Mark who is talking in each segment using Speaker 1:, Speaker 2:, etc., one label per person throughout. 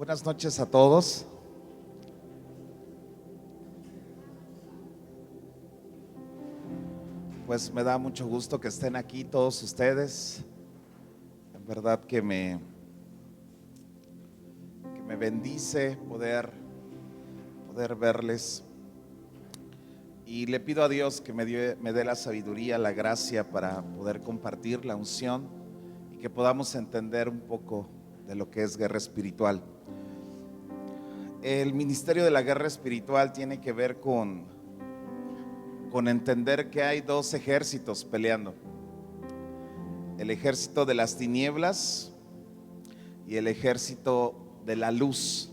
Speaker 1: Buenas noches a todos. Pues me da mucho gusto que estén aquí todos ustedes. En verdad que me bendice poder verles. Y le pido a Dios que me dé la sabiduría, la gracia para poder compartir la unción y que podamos entender un poco de lo que es guerra espiritual. El ministerio de la guerra espiritual tiene que ver con entender que hay dos ejércitos peleando: el ejército de las tinieblas y el ejército de la luz,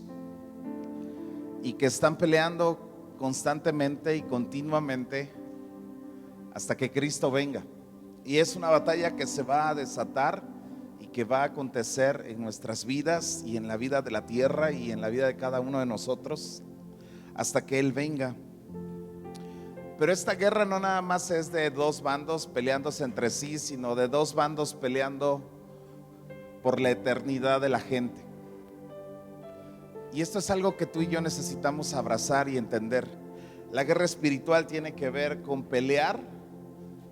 Speaker 1: y que están peleando constantemente y continuamente hasta que Cristo venga. Y es una batalla que se va a desatar y que va a acontecer en nuestras vidas y en la vida de la tierra y en la vida de cada uno de nosotros hasta que Él venga. Pero esta guerra no nada más es de dos bandos peleándose entre sí, sino de dos bandos peleando por la eternidad de la gente. Y esto es algo que tú y yo necesitamos abrazar y entender. La guerra espiritual tiene que ver con pelear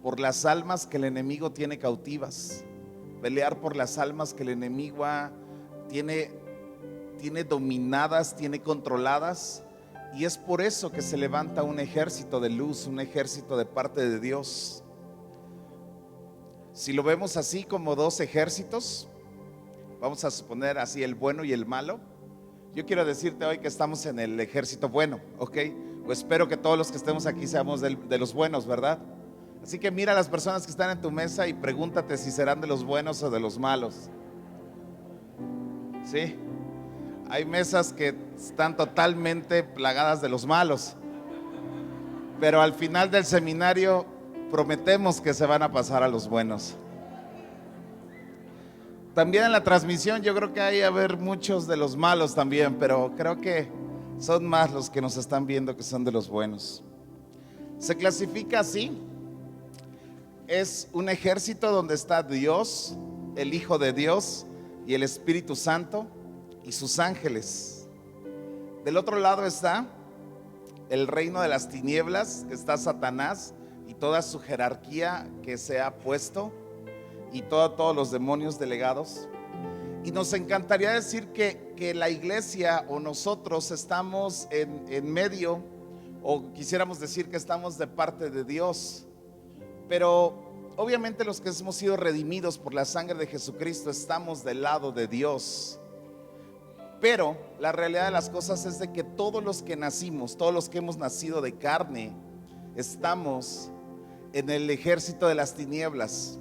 Speaker 1: por las almas que el enemigo tiene cautivas, pelear por las almas que el enemigo tiene dominadas, tiene controladas. Y es por eso que se levanta un ejército de luz, un ejército de parte de Dios. Si lo vemos así como dos ejércitos, vamos a suponer así el bueno y el malo. Yo quiero decirte hoy que estamos en el ejército bueno, ¿ok? Pues espero que todos los que estemos aquí seamos de los buenos, ¿verdad? Así que mira a las personas que están en tu mesa y pregúntate si serán de los buenos o de los malos. ¿Sí? Hay mesas que están totalmente plagadas de los malos, pero al final del seminario prometemos que se van a pasar a los buenos. También en la transmisión yo creo que hay a ver muchos de los malos también, pero creo que son más los que nos están viendo que son de los buenos. Se clasifica así: es un ejército donde está Dios, el Hijo de Dios y el Espíritu Santo y sus ángeles. Del otro lado está el reino de las tinieblas, que está Satanás y toda su jerarquía que se ha puesto, y todos los demonios delegados. Y nos encantaría decir que la iglesia o nosotros estamos en medio, o quisiéramos decir que estamos de parte de Dios, pero obviamente los que hemos sido redimidos por la sangre de Jesucristo estamos del lado de Dios. Pero la realidad de las cosas es de que todos los que nacimos, todos los que hemos nacido de carne, estamos en el ejército de las tinieblas.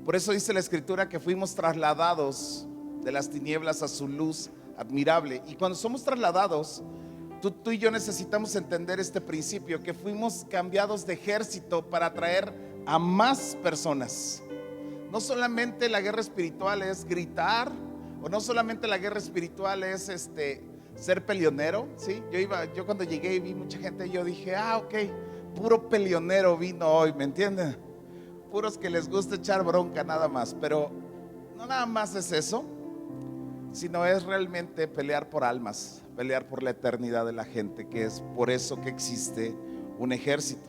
Speaker 1: Por eso dice la Escritura que fuimos trasladados de las tinieblas a su luz admirable. Y cuando somos trasladados, tú y yo necesitamos entender este principio, que fuimos cambiados de ejército para atraer a más personas. No solamente la guerra espiritual es gritar, o no solamente la guerra espiritual es ser peleonero, ¿sí? Yo cuando llegué y vi mucha gente, yo dije, ok, puro peleonero vino hoy, ¿me entienden? Puros que les gusta echar bronca nada más. Pero no nada más es eso, sino es realmente pelear por almas, pelear por la eternidad de la gente, que es por eso que existe un ejército.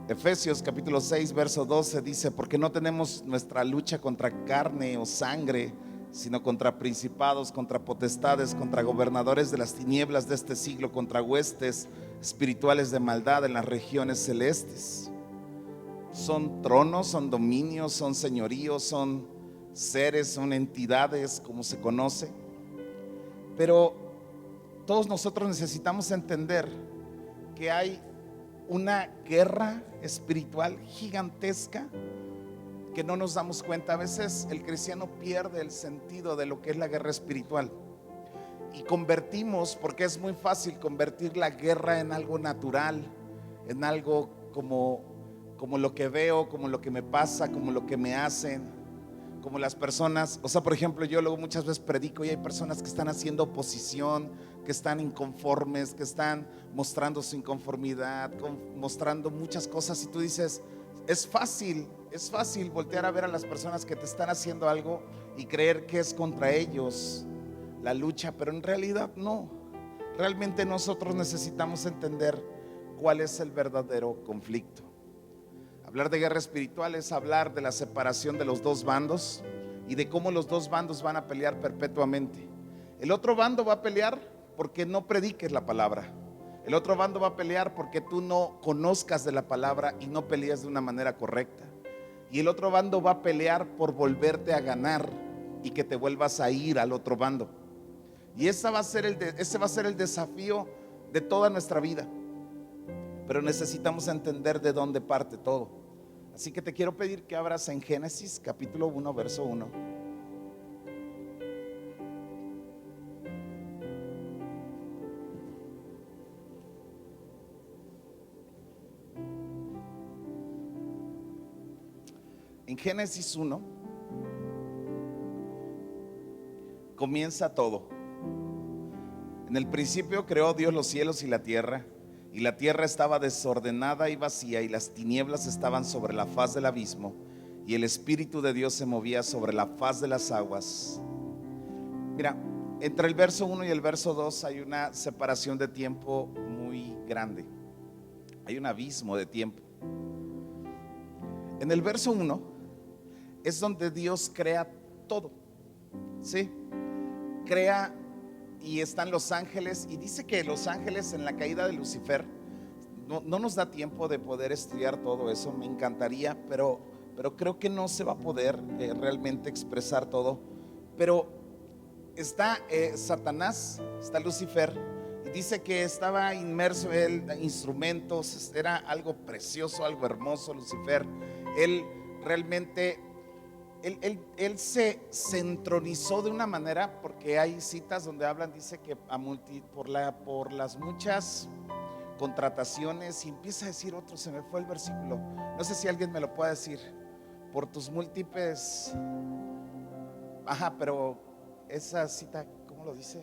Speaker 1: Efesios capítulo 6 verso 12 dice: porque no tenemos nuestra lucha contra carne o sangre, sino contra principados, contra potestades, contra gobernadores de las tinieblas de este siglo, contra huestes espirituales de maldad en las regiones celestes. Son tronos, son dominios, son señoríos, son seres, son entidades, como se conoce. Pero todos nosotros necesitamos entender que hay una guerra espiritual gigantesca que no nos damos cuenta. A veces el cristiano pierde el sentido de lo que es la guerra espiritual y convertimos, porque es muy fácil convertir la guerra en algo natural, en algo como lo que veo, como lo que me pasa, como lo que me hacen, como las personas. O sea, por ejemplo, yo luego muchas veces predico y hay personas que están haciendo oposición, que están inconformes, que están mostrando su inconformidad, mostrando muchas cosas, y tú dices, es fácil voltear a ver a las personas que te están haciendo algo y creer que es contra ellos la lucha, pero en realidad no. Realmente nosotros necesitamos entender cuál es el verdadero conflicto. Hablar de guerra espiritual es hablar de la separación de los dos bandos y de cómo los dos bandos van a pelear perpetuamente. El otro bando va a pelear porque no prediques la palabra. El otro bando va a pelear porque tú no conozcas de la palabra y no peleas de una manera correcta. Y el otro bando va a pelear por volverte a ganar y que te vuelvas a ir al otro bando. Y ese va a ser el desafío de toda nuestra vida. Pero necesitamos entender de dónde parte todo. Así que te quiero pedir que abras en Génesis capítulo 1, verso 1. En Génesis 1 comienza todo. En el principio creó Dios los cielos y la tierra estaba desordenada y vacía, y las tinieblas estaban sobre la faz del abismo, y el Espíritu de Dios se movía sobre la faz de las aguas. Mira, entre el verso 1 y el verso 2 hay una separación de tiempo muy grande. Hay un abismo de tiempo. En el verso 1 es donde Dios crea todo, ¿sí? Crea, y están los ángeles, y dice que los ángeles en la caída de Lucifer, no nos da tiempo de poder estudiar todo eso, me encantaría, pero creo que no se va a poder realmente expresar todo. Pero está Satanás, está Lucifer, y dice que estaba inmerso en instrumentos, era algo precioso, algo hermoso Lucifer. Él realmente Él se entronizó de una manera, porque hay citas donde hablan, dice que por las muchas contrataciones, y empieza a decir otro, se me fue el versículo, no sé si alguien me lo puede decir, por tus múltiples, pero esa cita, ¿cómo lo dice?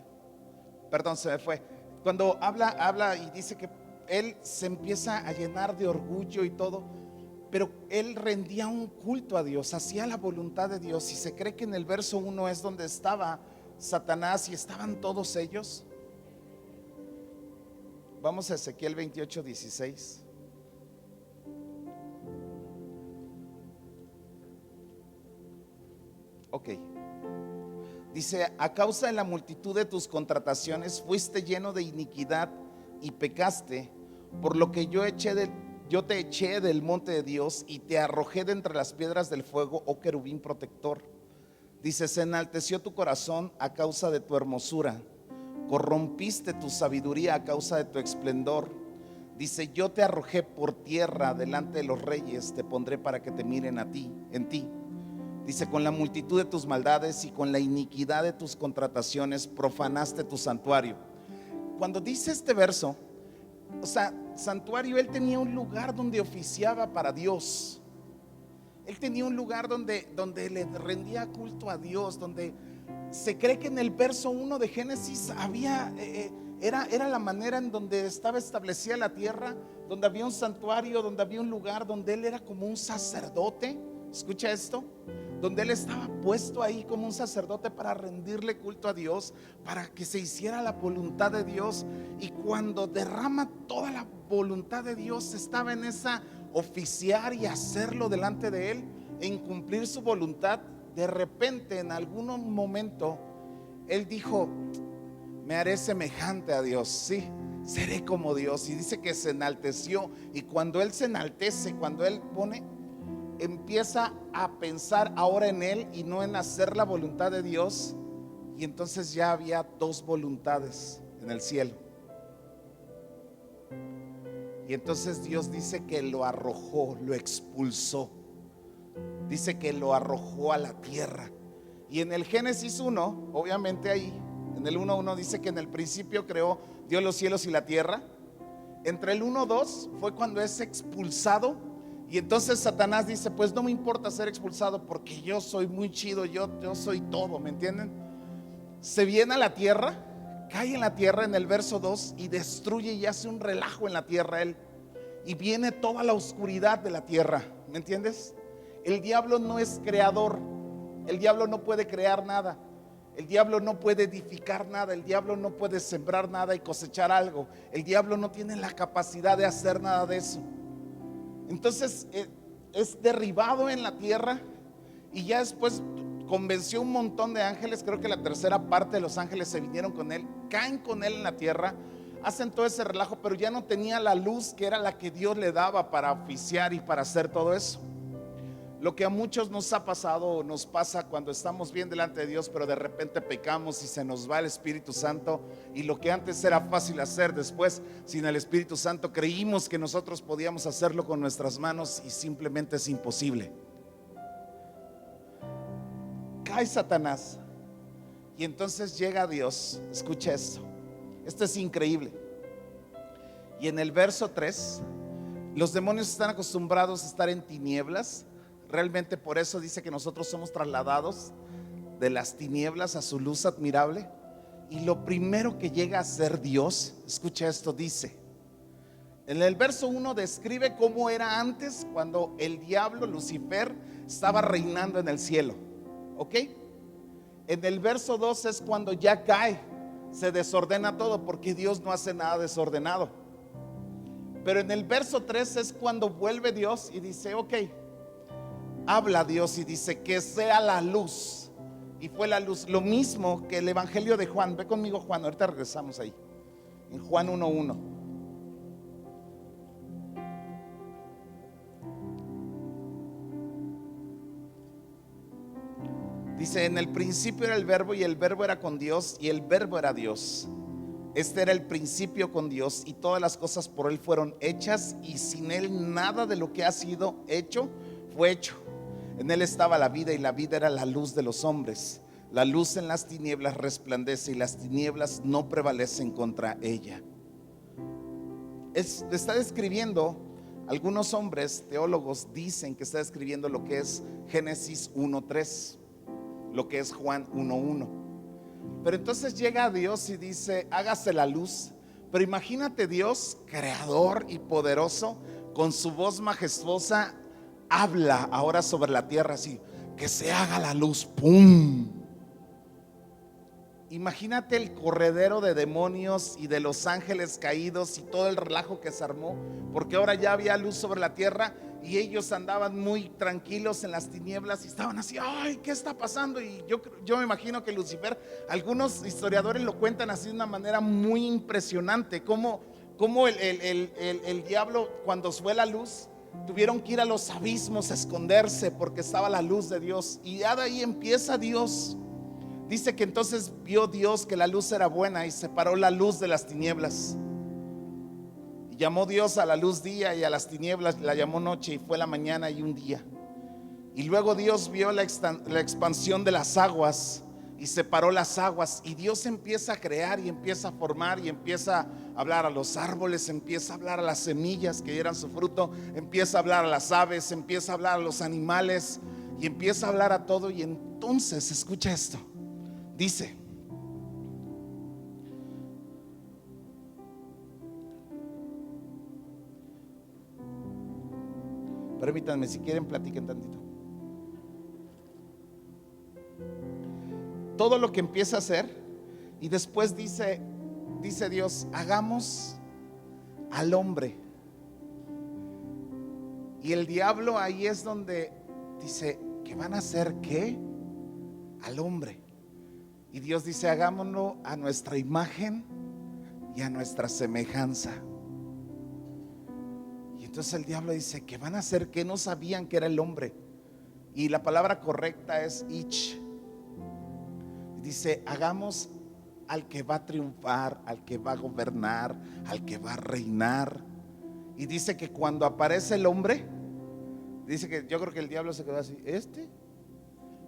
Speaker 1: Perdón, se me fue. Cuando habla y dice que él se empieza a llenar de orgullo y todo, pero él rendía un culto a Dios, hacía la voluntad de Dios. Y se cree que en el verso 1 es donde estaba Satanás y estaban todos ellos. Vamos a Ezequiel 28, 16. Ok. Dice: a causa de la multitud de tus contrataciones fuiste lleno de iniquidad y pecaste, por lo que yo te eché del monte de Dios y te arrojé de entre las piedras del fuego, oh querubín protector. Dice: se enalteció tu corazón a causa de tu hermosura, corrompiste tu sabiduría a causa de tu esplendor. Dice: yo te arrojé por tierra delante de los reyes, te pondré para que te miren en ti. Dice: con la multitud de tus maldades y con la iniquidad de tus contrataciones profanaste tu santuario. Cuando dice este verso, o sea, santuario, él tenía un lugar donde oficiaba para Dios. Él tenía un lugar donde le rendía culto a Dios, donde se cree que en el verso 1 de Génesis había, era la manera en donde estaba establecida la tierra, donde había un santuario, donde había un lugar donde él era como un sacerdote. Escucha esto, donde él estaba puesto ahí como un sacerdote para rendirle culto a Dios, para que se hiciera la voluntad de Dios. Y cuando derrama toda la voluntad de Dios, estaba en esa oficiar y hacerlo delante de él, en cumplir su voluntad. De repente, en algún momento, él dijo: me haré semejante a Dios, sí, seré como Dios. Y dice que se enalteció. Y cuando él se enaltece, cuando él empieza a pensar ahora en él y no en hacer la voluntad de Dios. Y entonces ya había dos voluntades en el cielo. Y entonces Dios dice que lo arrojó, lo expulsó. Dice que lo arrojó a la tierra. Y en el Génesis 1, obviamente ahí, en el 1:1 dice que en el principio creó Dios los cielos y la tierra. Entre el 1:2 fue cuando es expulsado. Y entonces Satanás dice: pues no me importa ser expulsado, porque yo soy muy chido, yo soy todo, ¿me entienden? Se viene a la tierra, cae en la tierra en el verso 2 y destruye y hace un relajo en la tierra él. Y viene toda la oscuridad de la tierra, ¿me entiendes? El diablo no es creador, el diablo no puede crear nada. El diablo no puede edificar nada, el diablo no puede sembrar nada y cosechar algo. El diablo no tiene la capacidad de hacer nada de eso. Entonces es derribado en la tierra y ya después convenció un montón de ángeles. Creo que la tercera parte de los ángeles se vinieron con él, caen con él en la tierra, hacen todo ese relajo, pero ya no tenía la luz que era la que Dios le daba para oficiar y para hacer todo eso. Lo que a muchos nos ha pasado, nos pasa cuando estamos bien delante de Dios, pero de repente pecamos y se nos va el Espíritu Santo, y lo que antes era fácil hacer, después sin el Espíritu Santo creímos que nosotros podíamos hacerlo con nuestras manos y simplemente es imposible. Cae Satanás y entonces llega Dios. Escucha esto es increíble. Y en el verso 3, los demonios están acostumbrados a estar en tinieblas. Realmente por eso dice que nosotros somos trasladados de las tinieblas a su luz admirable. Y lo primero que llega a ser Dios, escucha esto, dice en el verso 1, describe cómo era antes, cuando el diablo, Lucifer, estaba reinando en el cielo. ¿Ok? En el verso 2 es cuando ya cae, se desordena todo, porque Dios no hace nada desordenado. Pero en el verso 3 es cuando vuelve Dios y dice, ok, habla Dios y dice que sea la luz. Y fue la luz. Lo mismo que el evangelio de Juan. Ve conmigo Juan, ahorita regresamos ahí. En Juan 1:1. Dice, en el principio era el verbo y el verbo era con Dios y el verbo era Dios. Este era el principio con Dios y todas las cosas por él fueron hechas y sin él nada de lo que ha sido hecho fue hecho. En él estaba la vida y la vida era la luz de los hombres. La luz en las tinieblas resplandece y las tinieblas no prevalecen contra ella. Está describiendo, algunos hombres teólogos dicen que está describiendo lo que es Génesis 1:3, lo que es Juan 1:1. Pero entonces llega Dios y dice, hágase la luz. Pero imagínate Dios, creador y poderoso, con su voz majestuosa, habla ahora sobre la tierra así, que se haga la luz, ¡pum! Imagínate el corredero de demonios y de los ángeles caídos y todo el relajo que se armó, porque ahora ya había luz sobre la tierra y ellos andaban muy tranquilos en las tinieblas y estaban así, ay, ¿qué está pasando? Y yo me imagino que Lucifer, algunos historiadores lo cuentan así de una manera muy impresionante, como el diablo, cuando fue la luz, tuvieron que ir a los abismos a esconderse porque estaba la luz de Dios. Y de ahí empieza Dios. Dice que entonces vio Dios que la luz era buena y separó la luz de las tinieblas. Y llamó Dios a la luz día y a las tinieblas la llamó noche, y fue la mañana y un día. Y luego Dios vio la expansión de las aguas y separó las aguas, y Dios empieza a crear y empieza a formar y empieza a hablar a los árboles, empieza a hablar a las semillas que dieran su fruto, empieza a hablar a las aves, empieza a hablar a los animales y empieza a hablar a todo. Y entonces escucha esto, dice, permítanme, si quieren platiquen tantito. Todo lo que empieza a hacer, y después dice Dios, hagamos al hombre. Y el diablo ahí es donde dice, ¿que van a hacer qué? Al hombre. Y Dios dice, hagámoslo a nuestra imagen y a nuestra semejanza. Y entonces el diablo dice, ¿que van a hacer qué? No sabían que era el hombre. Y la palabra correcta es ich. Dice, hagamos al que va a triunfar, al que va a gobernar, al que va a reinar. Y dice que cuando aparece el hombre, dice que yo creo que el diablo se quedó así,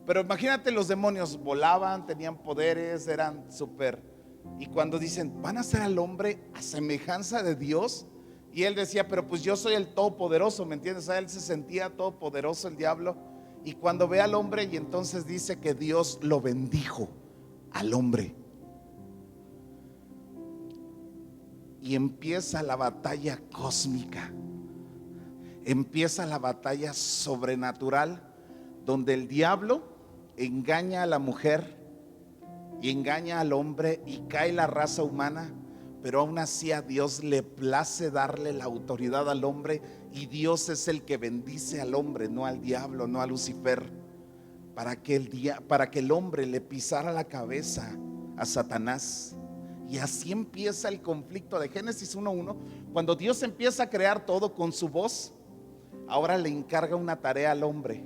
Speaker 1: pero imagínate, los demonios volaban, tenían poderes, eran súper. Y cuando dicen, van a hacer al hombre a semejanza de Dios, y él decía, pero pues yo soy el todopoderoso, ¿me entiendes? A él se sentía todopoderoso el diablo. Y cuando ve al hombre, y entonces dice que Dios lo bendijo al hombre. Y empieza la batalla cósmica, empieza la batalla sobrenatural, donde el diablo engaña a la mujer y engaña al hombre y cae la raza humana, pero aún así a Dios le place darle la autoridad al hombre, y Dios es el que bendice al hombre, no al diablo, no a Lucifer, para que el hombre le pisara la cabeza a Satanás. Y así empieza el conflicto de Génesis 1:1. Cuando Dios empieza a crear todo con su voz, ahora le encarga una tarea al hombre,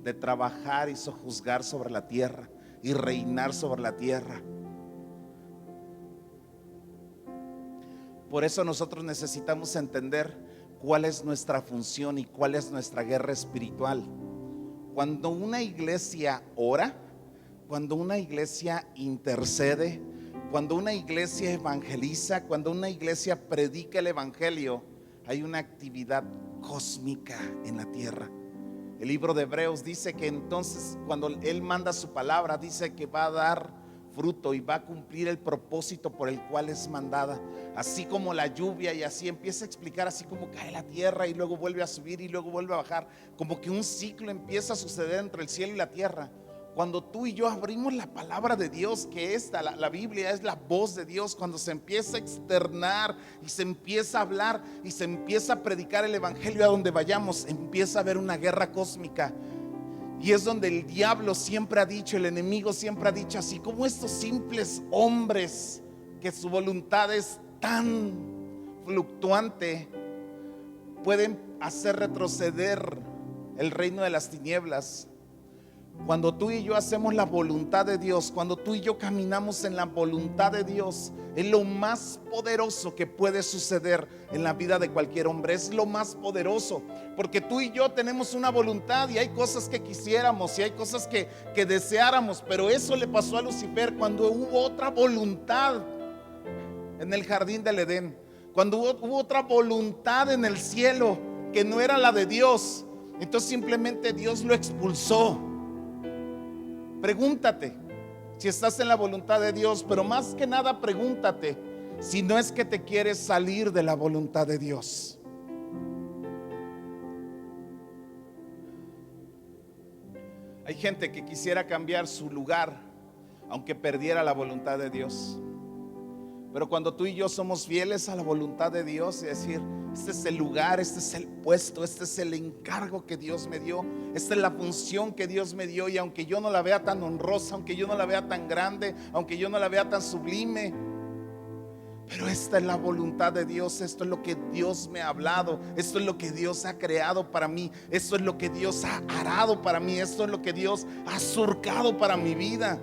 Speaker 1: de trabajar y sojuzgar sobre la tierra y reinar sobre la tierra. Por eso nosotros necesitamos entender cuál es nuestra función y cuál es nuestra guerra espiritual. Cuando una iglesia ora, cuando una iglesia intercede, cuando una iglesia evangeliza, cuando una iglesia predica el evangelio, hay una actividad cósmica en la tierra. El libro de Hebreos dice que entonces cuando Él manda su palabra, dice que va a dar fruto y va a cumplir el propósito por el cual es mandada. Así como la lluvia, y así empieza a explicar, así como cae la tierra y luego vuelve a subir y luego vuelve a bajar, como que un ciclo empieza a suceder entre el cielo y la tierra. Cuando tú y yo abrimos la palabra de Dios, que esta, la Biblia es la voz de Dios, cuando se empieza a externar y se empieza a hablar y se empieza a predicar el evangelio a donde vayamos, empieza a haber una guerra cósmica. Y es donde el diablo siempre ha dicho, el enemigo siempre ha dicho, así como estos simples hombres que su voluntad es tan fluctuante, pueden hacer retroceder el reino de las tinieblas. Cuando tú y yo hacemos la voluntad de Dios, cuando tú y yo caminamos en la voluntad de Dios, es lo más poderoso que puede suceder en la vida de cualquier hombre. Es lo más poderoso, porque tú y yo tenemos una voluntad y hay cosas que quisiéramos y hay cosas que deseáramos, pero eso le pasó a Lucifer cuando hubo otra voluntad en el jardín del Edén, cuando hubo otra voluntad en el cielo que no era la de Dios. Entonces simplemente Dios lo expulsó. Pregúntate si estás en la voluntad de Dios, pero más que nada pregúntate si no es que te quieres salir de la voluntad de Dios. Hay gente que quisiera cambiar su lugar aunque perdiera la voluntad de Dios. Pero cuando tú y yo somos fieles a la voluntad de Dios y decir, este es el lugar, este es el puesto, este es el encargo que Dios me dio, esta es la función que Dios me dio, y aunque yo no la vea tan honrosa, aunque yo no la vea tan grande, aunque yo no la vea tan sublime, pero esta es la voluntad de Dios, esto es lo que Dios me ha hablado, esto es lo que Dios ha creado para mí, esto es lo que Dios ha arado para mí, esto es lo que Dios ha surcado para mi vida.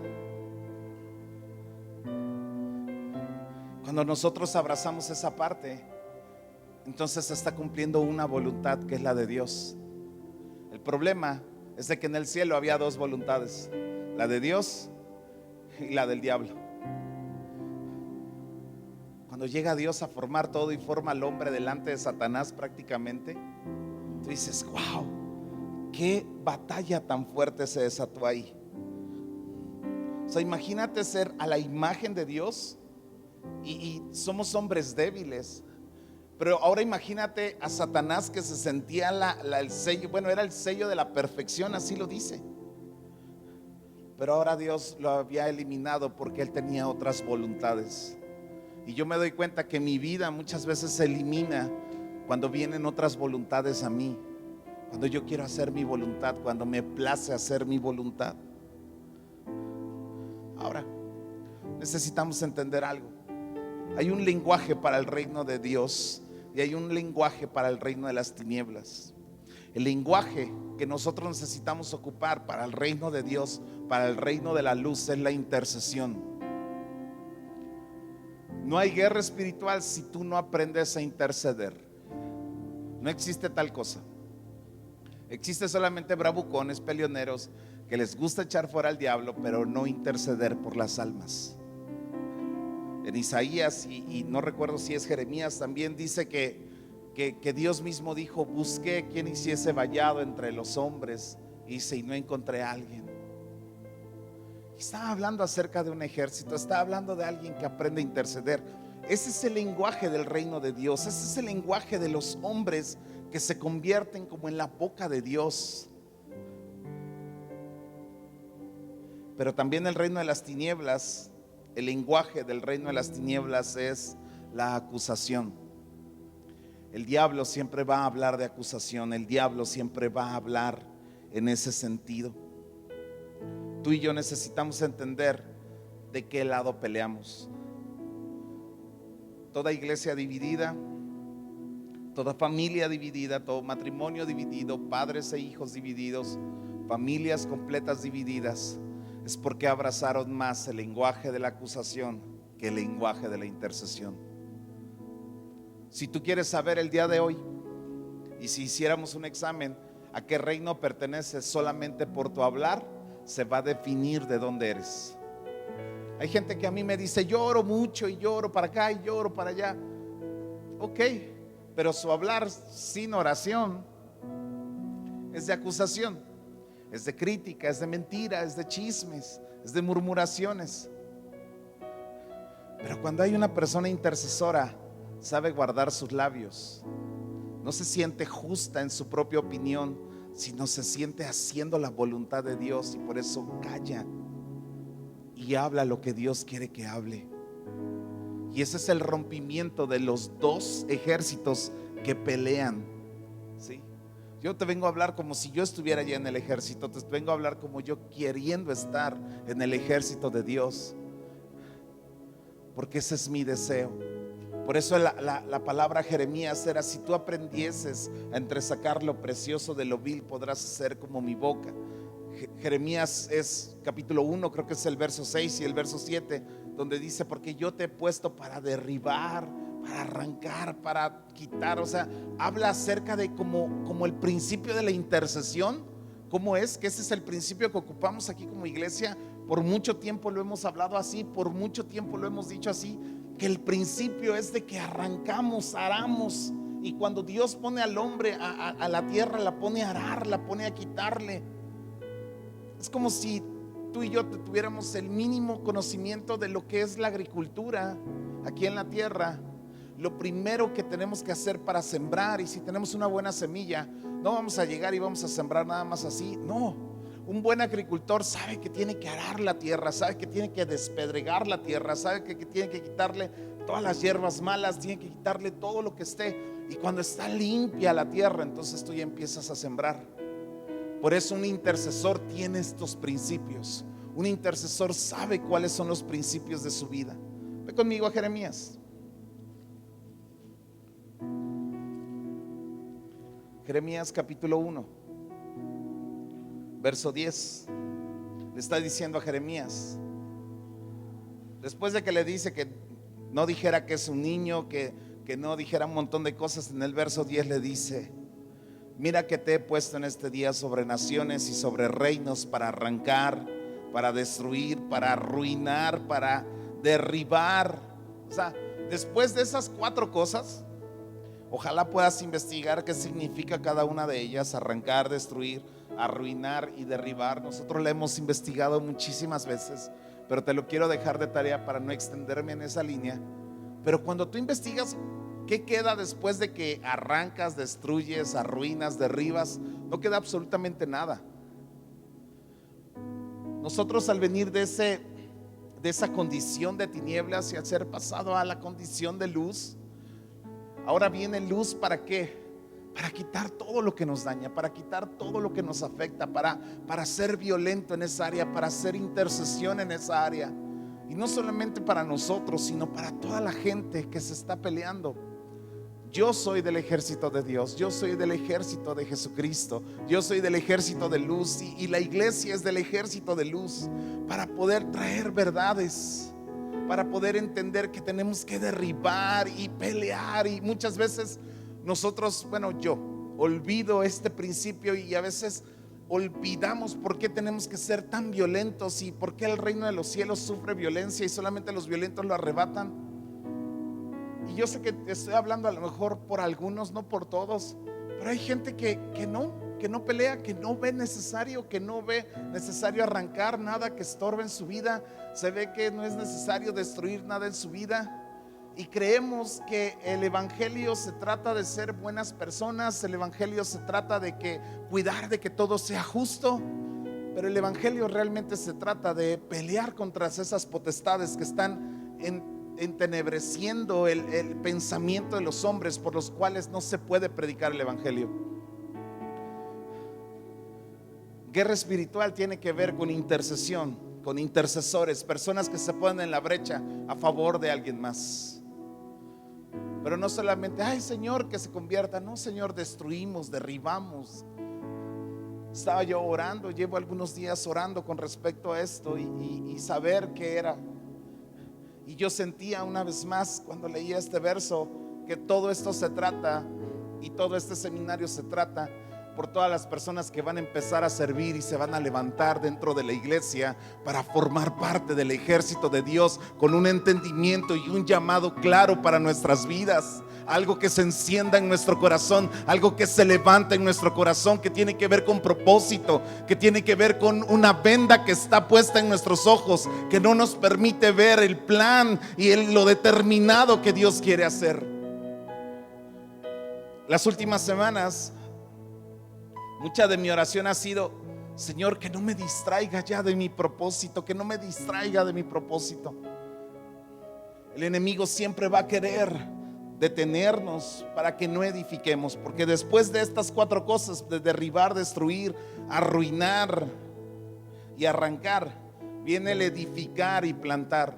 Speaker 1: Cuando nosotros abrazamos esa parte, entonces se está cumpliendo una voluntad que es la de Dios. El problema es de que en el cielo había dos voluntades, la de Dios y la del diablo. Cuando llega Dios a formar todo y forma al hombre delante de Satanás prácticamente, tú dices, wow, qué batalla tan fuerte se desató ahí. O sea, imagínate ser a la imagen de Dios y somos hombres débiles. Pero ahora imagínate a Satanás, que se sentía el sello, bueno, era el sello de la perfección, así lo dice. Pero ahora Dios lo había eliminado porque él tenía otras voluntades. Y yo me doy cuenta que mi vida muchas veces se elimina cuando vienen otras voluntades a mí, cuando yo quiero hacer mi voluntad, cuando me place hacer mi voluntad. Ahora necesitamos entender algo. Hay un lenguaje para el reino de Dios y hay un lenguaje para el reino de las tinieblas. El lenguaje que nosotros necesitamos ocupar para el reino de Dios, para el reino de la luz, es la intercesión. No hay guerra espiritual si tú no aprendes a interceder. No existe tal cosa. Existe solamente bravucones, peleoneros, que les gusta echar fuera al diablo, pero no interceder por las almas. En Isaías y no recuerdo si es Jeremías, también dice que Dios mismo dijo: busqué quien hiciese vallado entre los hombres, y no encontré a alguien. Estaba hablando acerca de un ejército, estaba hablando de alguien que aprende a interceder. Ese es el lenguaje del reino de Dios, ese es el lenguaje de los hombres que se convierten como en la boca de Dios. Pero también el reino de las tinieblas, el lenguaje del reino de las tinieblas es la acusación. El diablo siempre va a hablar de acusación, el diablo siempre va a hablar en ese sentido. Tú y yo necesitamos entender de qué lado peleamos. Toda iglesia dividida, toda familia dividida, todo matrimonio dividido, padres e hijos divididos, familias completas divididas, es porque abrazaron más el lenguaje de la acusación que el lenguaje de la intercesión. Si tú quieres saber el día de hoy, y si hiciéramos un examen, a qué reino perteneces solamente por tu hablar, se va a definir de dónde eres. Hay gente que a mí me dice, lloro mucho y lloro para acá y lloro para allá. Ok, pero su hablar sin oración es de acusación, es de crítica, es de mentira, es de chismes, es de murmuraciones. Pero cuando hay una persona intercesora, sabe guardar sus labios, no se siente justa en su propia opinión, sino se siente haciendo la voluntad de Dios, y por eso calla y habla lo que Dios quiere que hable. Y ese es el rompimiento de los dos ejércitos que pelean, ¿sí? Yo te vengo a hablar como si yo estuviera ya en el ejército, te vengo a hablar como yo queriendo estar en el ejército de Dios, porque ese es mi deseo. Por eso la palabra Jeremías era: si tú aprendieses a entresacar lo precioso de lo vil, podrás ser como mi boca. Jeremías es capítulo 1, creo que es el verso 6 y el verso 7, donde dice: porque yo te he puesto para derribar, para arrancar, para quitar. O sea, habla acerca de como el principio de la intercesión. ¿Cómo es? Que ese es el principio que ocupamos aquí como iglesia. Por mucho tiempo lo hemos hablado así, por mucho tiempo lo hemos dicho así, que el principio es de que arrancamos, aramos. Y cuando Dios pone al hombre a la tierra, la pone a arar, la pone a quitarle. Es como si tú y yo tuviéramos el mínimo conocimiento de lo que es la agricultura aquí en la tierra. Lo primero que tenemos que hacer para sembrar, y si tenemos una buena semilla, no vamos a llegar y vamos a sembrar nada más así. No, un buen agricultor sabe que tiene que arar la tierra, sabe que tiene que despedregar la tierra, sabe que tiene que quitarle todas las hierbas malas, tiene que quitarle todo lo que esté. Y cuando está limpia la tierra, entonces tú ya empiezas a sembrar. Por eso un intercesor tiene estos principios. Un intercesor sabe cuáles son los principios de su vida. Ve conmigo a Jeremías. Jeremías capítulo 1, verso 10. Le está diciendo a Jeremías, después de que le dice que no dijera que es un niño, que no dijera un montón de cosas, en el verso 10 le dice: mira que te he puesto en este día sobre naciones y sobre reinos, para arrancar, para destruir, para arruinar, para derribar. O sea, después de esas 4 cosas, ojalá puedas investigar qué significa cada una de ellas: arrancar, destruir, arruinar y derribar. Nosotros la hemos investigado muchísimas veces, pero te lo quiero dejar de tarea para no extenderme en esa línea. Pero cuando tú investigas ¿qué queda después de que arrancas, destruyes, arruinas, derribas? No queda absolutamente nada. Nosotros, al venir de esa condición de tinieblas y al ser pasado a la condición de luz, ahora viene luz. ¿Para qué? Para quitar todo lo que nos daña, para quitar todo lo que nos afecta, para ser violento en esa área, para hacer intercesión en esa área. Y no solamente para nosotros, sino para toda la gente que se está peleando. Yo soy del ejército de Dios, yo soy del ejército de Jesucristo, yo soy del ejército de luz, y la iglesia es del ejército de luz, para poder traer verdades, para poder entender que tenemos que derribar y pelear. Y muchas veces nosotros, yo olvido este principio, y a veces olvidamos por qué tenemos que ser tan violentos y por qué el reino de los cielos sufre violencia y solamente los violentos lo arrebatan. Y yo sé que estoy hablando a lo mejor por algunos, no por todos, pero hay gente que no pelea, que no ve necesario, arrancar nada que estorbe en su vida. Se ve que no es necesario destruir nada en su vida. Y creemos que el evangelio se trata de ser buenas personas, el evangelio se trata de cuidar de que todo sea justo. Pero el evangelio realmente se trata de pelear contra esas potestades que están entenebreciendo el pensamiento de los hombres, por los cuales no se puede predicar el evangelio. Guerra espiritual tiene que ver con intercesión, con intercesores, personas que se ponen en la brecha a favor de alguien más. Pero no solamente, ay Señor, que se convierta. No, Señor, destruimos, derribamos. Estaba yo orando, llevo algunos días orando con respecto a esto y saber qué era. Y yo sentía una vez más cuando leía este verso que todo esto se trata, y todo este seminario se trata por todas las personas que van a empezar a servir y se van a levantar dentro de la iglesia para formar parte del ejército de Dios, con un entendimiento y un llamado claro para nuestras vidas. Algo que se encienda en nuestro corazón, algo que se levanta en nuestro corazón, que tiene que ver con propósito, que tiene que ver con una venda que está puesta en nuestros ojos, que no nos permite ver el plan y lo determinado que Dios quiere hacer. Las últimas semanas, mucha de mi oración ha sido: Señor, que no me distraiga ya de mi propósito, que no me distraiga de mi propósito. El enemigo siempre va a querer detenernos para que no edifiquemos, porque después de estas 4 cosas, de derribar, destruir, arruinar y arrancar, viene el edificar y plantar.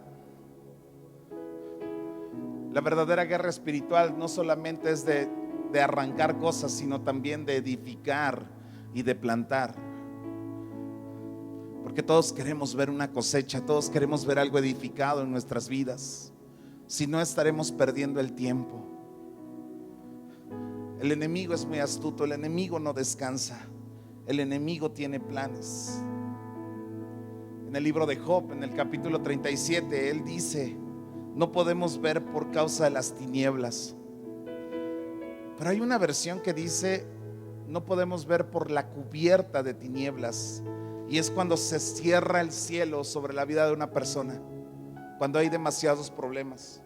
Speaker 1: La verdadera guerra espiritual no solamente es de arrancar cosas, sino también de edificar y de plantar. Porque todos queremos ver una cosecha, todos queremos ver algo edificado en nuestras vidas. Si no, estaremos perdiendo el tiempo. El enemigo es muy astuto, el enemigo no descansa, el enemigo tiene planes. En el libro de Job, en el capítulo 37, él dice: no podemos ver por causa de las tinieblas. Pero hay una versión que dice: no podemos ver por la cubierta de tinieblas. Y es cuando se cierra el cielo sobre la vida de una persona, cuando hay demasiados problemas.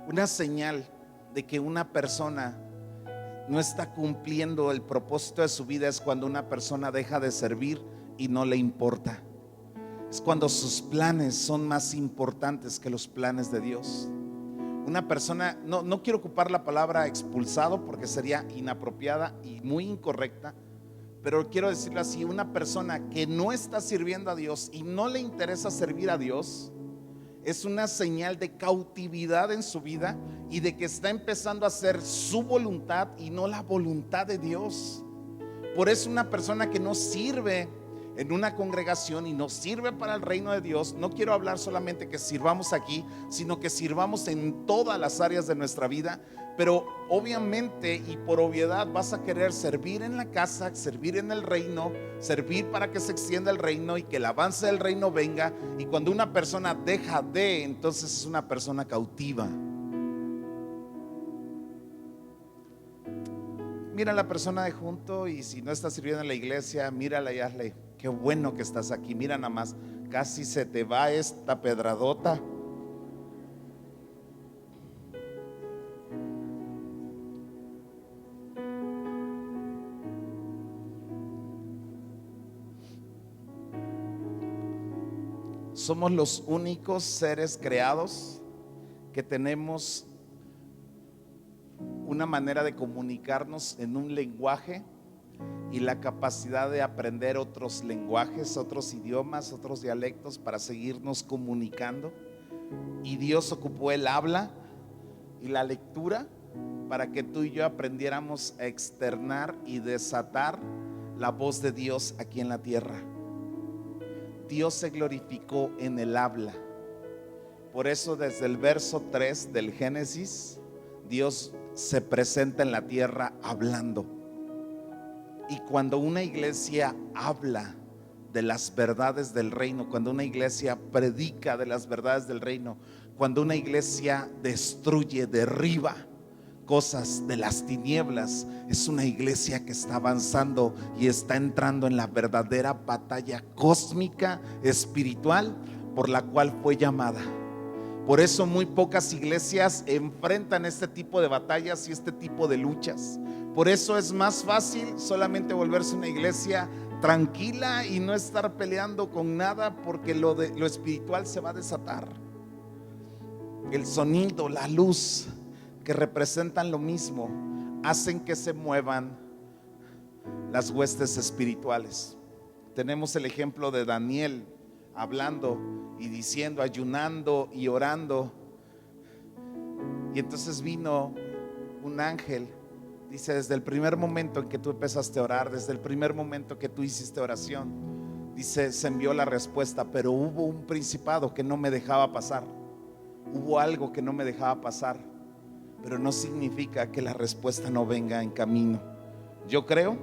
Speaker 1: Una señal de que una persona no está cumpliendo el propósito de su vida es cuando una persona deja de servir y no le importa. Es cuando sus planes son más importantes que los planes de Dios. Una persona, no quiero ocupar la palabra expulsado porque sería inapropiada y muy incorrecta, pero quiero decirlo así: una persona que no está sirviendo a Dios y no le interesa servir a Dios, es una señal de cautividad en su vida y de que está empezando a hacer su voluntad y no la voluntad de Dios. Por eso una persona que no sirve en una congregación y no sirve para el reino de Dios, no quiero hablar solamente que sirvamos aquí, sino que sirvamos en todas las áreas de nuestra vida. Pero obviamente y por obviedad vas a querer servir en la casa, servir en el reino, servir para que se extienda el reino y que el avance del reino venga. Y cuando una persona deja de, entonces es una persona cautiva. Mira a la persona de junto, y si no está sirviendo en la iglesia, mírala y hazle: qué bueno que estás aquí. Mira nada más, casi se te va esta pedradota. Somos los únicos seres creados que tenemos una manera de comunicarnos en un lenguaje y la capacidad de aprender otros lenguajes, otros idiomas, otros dialectos para seguirnos comunicando. Y Dios ocupó el habla y la lectura para que tú y yo aprendiéramos a externar y desatar la voz de Dios aquí en la tierra. Dios se glorificó en el habla. Por eso desde el verso 3 del Génesis, Dios se presenta en la tierra hablando. Y cuando una iglesia habla de las verdades del reino, cuando una iglesia predica de las verdades del reino, cuando una iglesia destruye, derriba cosas de las tinieblas, es una iglesia que está avanzando y está entrando en la verdadera batalla cósmica, espiritual, por la cual fue llamada. Por eso muy pocas iglesias enfrentan este tipo de batallas y este tipo de luchas, Por eso es más fácil solamente volverse una iglesia tranquila y no estar peleando con nada, porque lo espiritual se va a desatar. El sonido, la luz, que representan lo mismo, hacen que se muevan las huestes espirituales. Tenemos el ejemplo de Daniel hablando y diciendo, ayunando y orando. Y entonces vino un ángel. Dice, desde el primer momento en que tú empezaste a orar, desde el primer momento que tú hiciste oración, dice, se envió la respuesta, pero hubo un principado que no me dejaba pasar. Hubo algo que no me dejaba pasar, pero no significa que la respuesta no venga en camino. Yo creo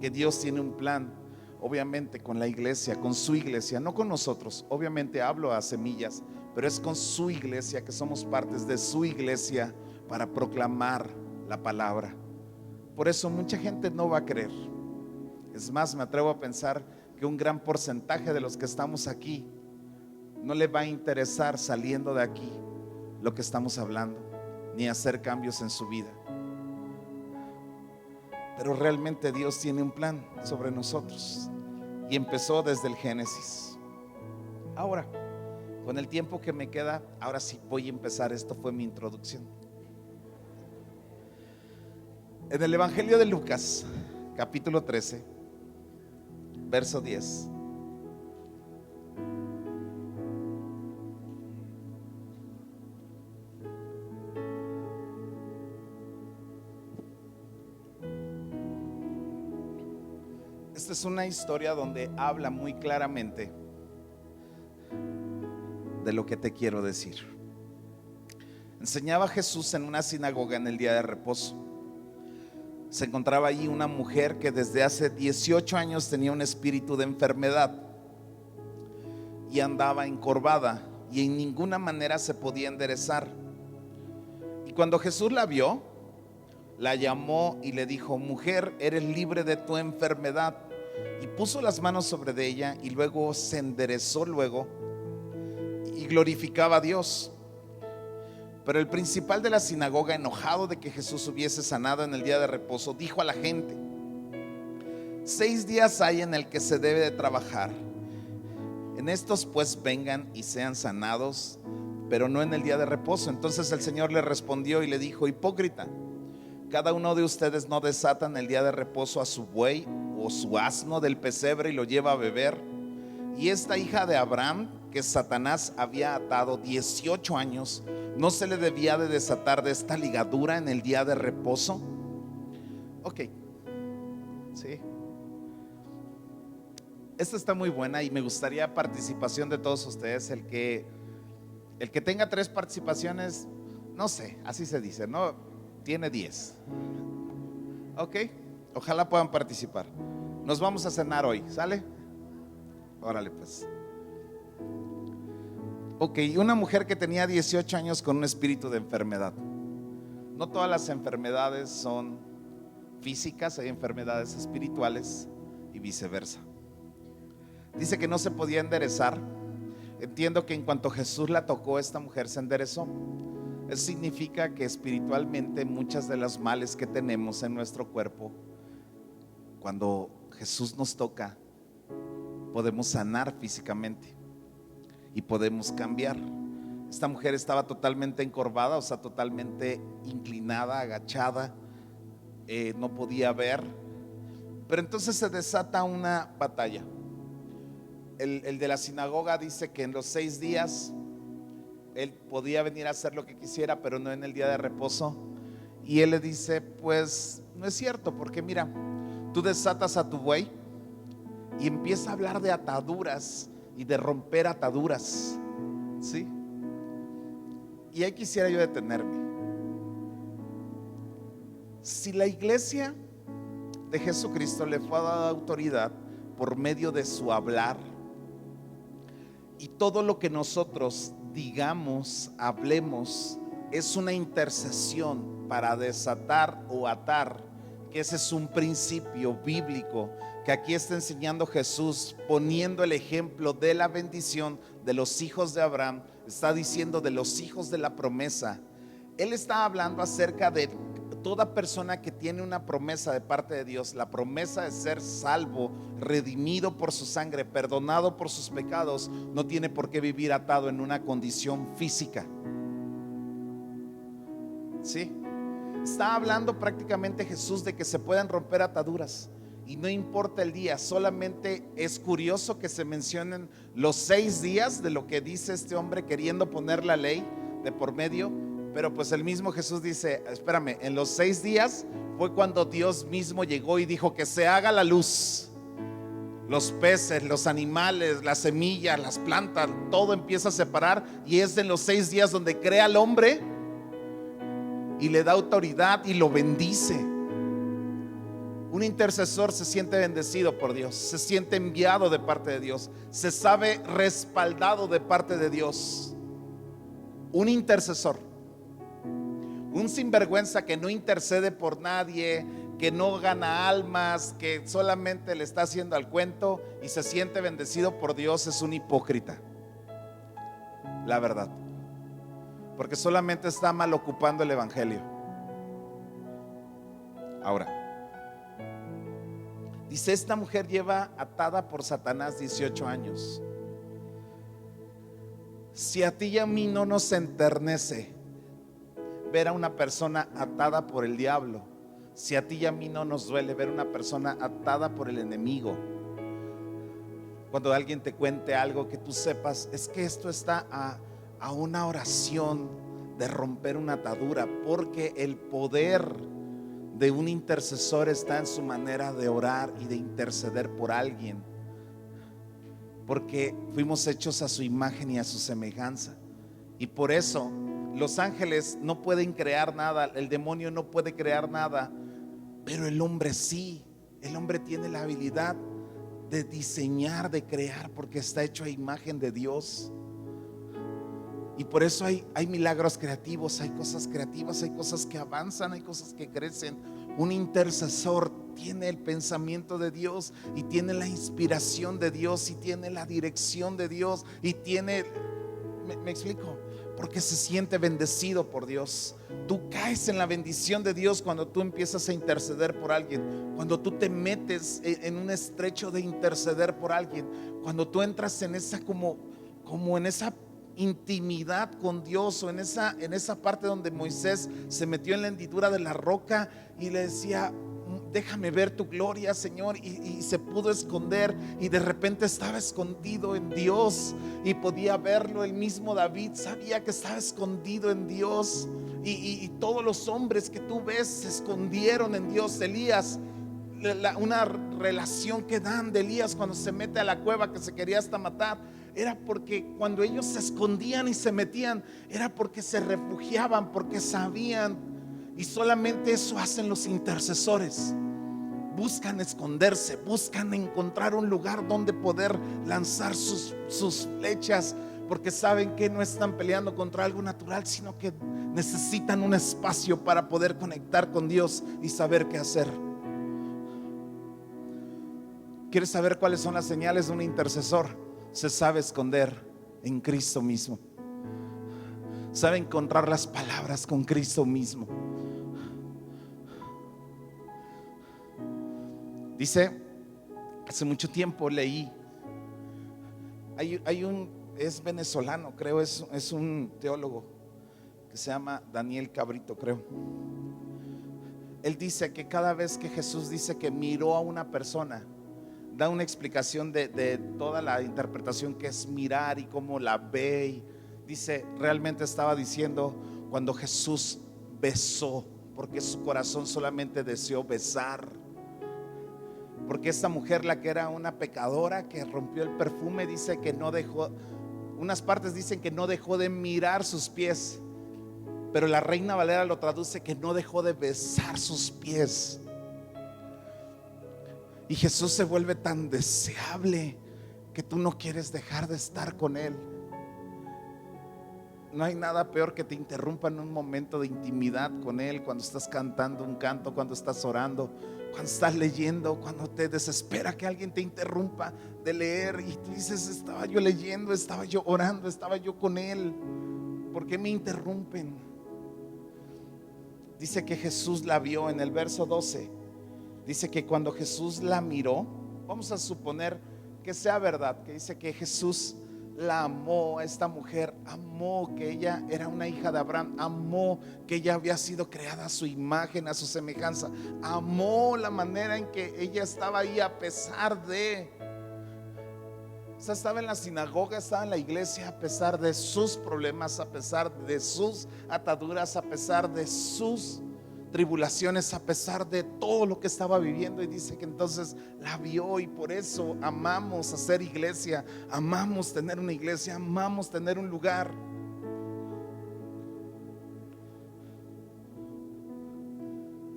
Speaker 1: que Dios tiene un plan, obviamente con la iglesia, con su iglesia, no con nosotros. Obviamente hablo a Semillas, pero es con su iglesia, que somos partes de su iglesia, para proclamar la palabra. Por eso mucha gente no va a creer. Es más, me atrevo a pensar que un gran porcentaje de los que estamos aquí no le va a interesar, saliendo de aquí, lo que estamos hablando, ni hacer cambios en su vida. Pero realmente Dios tiene un plan sobre nosotros, y empezó desde el Génesis. Ahora, con el tiempo que me queda, ahora sí voy a empezar. Esto fue mi introducción. En el Evangelio de Lucas, capítulo 13, verso 10. Esta es una historia donde habla muy claramente de lo que te quiero decir. Enseñaba Jesús en una sinagoga en el día de reposo. Se encontraba allí una mujer que desde hace 18 años tenía un espíritu de enfermedad y andaba encorvada, y en ninguna manera se podía enderezar. Y cuando Jesús la vio, la llamó y le dijo: mujer, eres libre de tu enfermedad. Y puso las manos sobre ella, y luego se enderezó y glorificaba a Dios. Pero el principal de la sinagoga, enojado de que Jesús hubiese sanado en el día de reposo, dijo a la gente: 6 días hay en el que se debe de trabajar. En estos pues vengan y sean sanados, pero no en el día de reposo. Entonces el Señor le respondió y le dijo: hipócrita, cada uno de ustedes no desata en el día de reposo a su buey o su asno del pesebre y lo lleva a beber. Y esta hija de Abraham, que Satanás había atado 18 años, ¿no se le debía de desatar de esta ligadura en el día de reposo? Ok, sí. Esta está muy buena y me gustaría participación de todos ustedes. El que tenga 3 participaciones, no sé, así se dice, ¿no? Tiene 10. Ok, ojalá puedan participar. Nos vamos a cenar hoy, ¿sale? Órale pues. Ok, una mujer que tenía 18 años con un espíritu de enfermedad. No todas las enfermedades son físicas, hay enfermedades espirituales y viceversa. Dice que no se podía enderezar. Entiendo que en cuanto Jesús la tocó, esta mujer se enderezó. Eso significa que espiritualmente muchas de las males que tenemos en nuestro cuerpo, cuando Jesús nos toca, podemos sanar físicamente y podemos cambiar. Esta mujer estaba totalmente encorvada, o sea, totalmente inclinada, agachada, no podía ver. Pero entonces se desata una batalla. El de la sinagoga dice que en los 6 días él podía venir a hacer lo que quisiera, pero no en el día de reposo. Y él le dice: pues no es cierto, porque mira, tú desatas a tu buey, y empieza a hablar de ataduras y de romper ataduras, ¿sí? Y ahí quisiera yo detenerme. Si la iglesia de Jesucristo le fue dada autoridad por medio de su hablar, y todo lo que nosotros digamos, hablemos, es una intercesión para desatar o atar, que ese es un principio bíblico que aquí está enseñando Jesús, poniendo el ejemplo de la bendición de los hijos de Abraham. Está diciendo de los hijos de la promesa. Él está hablando acerca de toda persona que tiene una promesa de parte de Dios, la promesa de ser salvo, redimido por su sangre, perdonado por sus pecados, no tiene por qué vivir atado en una condición física. ¿Sí? Está hablando prácticamente Jesús de que se puedan romper ataduras. Y no importa el día, solamente es curioso que se mencionen los 6 días de lo que dice este hombre queriendo poner la ley de por medio. Pero pues el mismo Jesús dice, espérame, en los 6 días fue cuando Dios mismo llegó y dijo que se haga la luz. Los peces, los animales, las semillas, las plantas, todo empieza a separar. Y es en los 6 días donde crea al hombre y le da autoridad y lo bendice. Un intercesor se siente bendecido por Dios, se siente enviado de parte de Dios, se sabe respaldado de parte de Dios. Un intercesor, un sinvergüenza que no intercede por nadie, que no gana almas, que solamente le está haciendo al cuento y se siente bendecido por Dios, es un hipócrita. La verdad, porque solamente está mal ocupando el evangelio. Ahora, dice, esta mujer lleva atada por Satanás 18 años. Si a ti y a mí no nos enternece ver a una persona atada por el diablo, si a ti y a mí no nos duele ver a una persona atada por el enemigo, cuando alguien te cuente algo que tú sepas, es que esto está a una oración de romper una atadura, porque el poder de un intercesor está en su manera de orar y de interceder por alguien, porque fuimos hechos a su imagen y a su semejanza. Y por eso los ángeles no pueden crear nada, el demonio no puede crear nada, pero el hombre sí. El hombre tiene la habilidad de diseñar, de crear, porque está hecho a imagen de Dios. Y por eso hay milagros creativos, hay cosas creativas, hay cosas que avanzan, hay cosas que crecen. Un intercesor tiene el pensamiento de Dios y tiene la inspiración de Dios y tiene la dirección de Dios y tiene, me explico, porque se siente bendecido por Dios. Tú caes en la bendición de Dios cuando tú empiezas a interceder por alguien, cuando tú te metes en un estrecho de interceder por alguien, cuando tú entras en esa como en esa intimidad con Dios, o en esa parte donde Moisés se metió en la hendidura de la roca y le decía, déjame ver tu gloria, Señor, y se pudo esconder, y de repente estaba escondido en Dios y podía verlo. El mismo David sabía que estaba escondido en Dios, y todos los hombres que tú ves se escondieron en Dios. Elías, una relación que dan de Elías cuando se mete a la cueva, que se quería hasta matar, era porque cuando ellos se escondían y se metían, era porque se refugiaban, porque sabían. Y solamente eso hacen los intercesores. Buscan esconderse, buscan encontrar un lugar donde poder lanzar sus flechas, porque saben que no están peleando contra algo natural, sino que necesitan un espacio para poder conectar con Dios y saber qué hacer. ¿Quieres saber cuáles son las señales de un intercesor? Se sabe esconder en Cristo mismo, sabe encontrar las palabras con Cristo mismo. Dice, hace mucho tiempo leí, es venezolano, creo, es un teólogo que se llama Daniel Cabrito, creo. Él dice que cada vez que Jesús dice que miró a una persona, da una explicación de toda la interpretación que es mirar y cómo la ve. Y dice, realmente estaba diciendo cuando Jesús besó, porque su corazón solamente deseó besar. Porque esta mujer, la que era una pecadora, que rompió el perfume, dice que no dejó, unas partes dicen que no dejó de mirar sus pies, pero la Reina Valera lo traduce que no dejó de besar sus pies. Y Jesús se vuelve tan deseable que tú no quieres dejar de estar con Él. No hay nada peor que te interrumpan en un momento de intimidad con Él, cuando estás cantando un canto, cuando estás orando, cuando estás leyendo, cuando te desespera que alguien te interrumpa de leer y tú dices, estaba yo leyendo, estaba yo orando, estaba yo con Él, ¿por qué me interrumpen? dice que Jesús la vio en el verso 12. Dice que cuando Jesús la miró, vamos a suponer que sea verdad, que dice que Jesús la amó a esta mujer, amó que ella era una hija de Abraham, amó que ella había sido creada a su imagen, a su semejanza, amó la manera en que ella estaba ahí a pesar de, o sea, estaba en la sinagoga, estaba en la iglesia a pesar de sus problemas, a pesar de sus ataduras, a pesar de sus tribulaciones, a pesar de todo lo que estaba viviendo. Y dice que entonces la vio, y por eso amamos hacer iglesia, amamos tener una iglesia, amamos tener un lugar.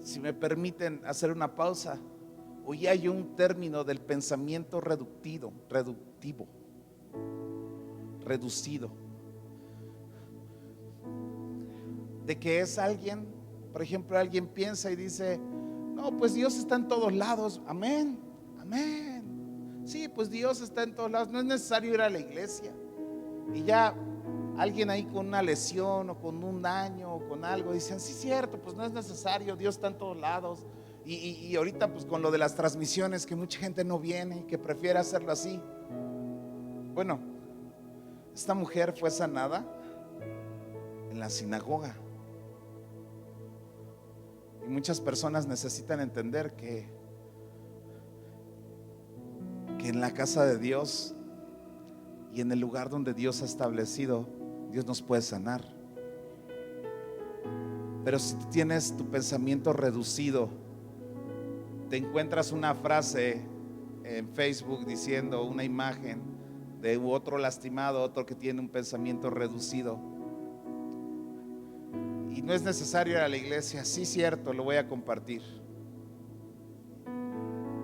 Speaker 1: Si me permiten hacer una pausa, hoy hay un término del pensamiento reducido, de que es alguien, por ejemplo, alguien piensa y dice: no, pues Dios está en todos lados. Amén, amén. Sí, pues Dios está en todos lados, no es necesario ir a la iglesia. Y ya alguien ahí con una lesión o con un daño o con algo dicen: sí, cierto, pues no es necesario, Dios está en todos lados. Y ahorita pues con lo de las transmisiones, que mucha gente no viene y que prefiere hacerlo así. Bueno, esta mujer fue sanada en la sinagoga. Y muchas personas necesitan entender que en la casa de Dios y en el lugar donde Dios ha establecido, Dios nos puede sanar. Pero si tú tienes tu pensamiento reducido, te encuentras una frase en Facebook diciendo una imagen de otro lastimado, otro que tiene un pensamiento reducido, y no es necesario ir a la iglesia, sí, cierto, lo voy a compartir,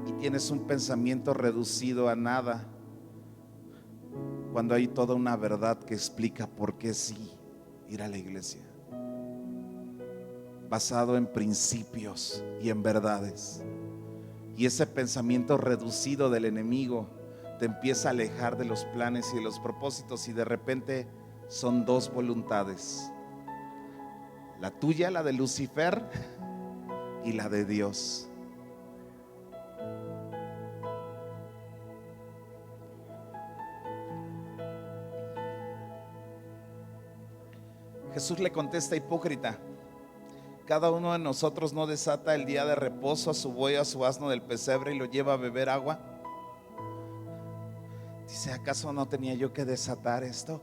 Speaker 1: y tienes un pensamiento reducido a nada, cuando hay toda una verdad que explica por qué sí ir a la iglesia, basado en principios y en verdades. Y ese pensamiento reducido del enemigo te empieza a alejar de los planes y de los propósitos, y de repente son dos voluntades: la tuya, la de Lucifer, y la de Dios. Jesús le contesta: hipócrita, ¿cada uno de nosotros no desata el día de reposo a su buey o a su asno del pesebre y lo lleva a beber agua? Dice: ¿acaso no tenía yo que desatar esto?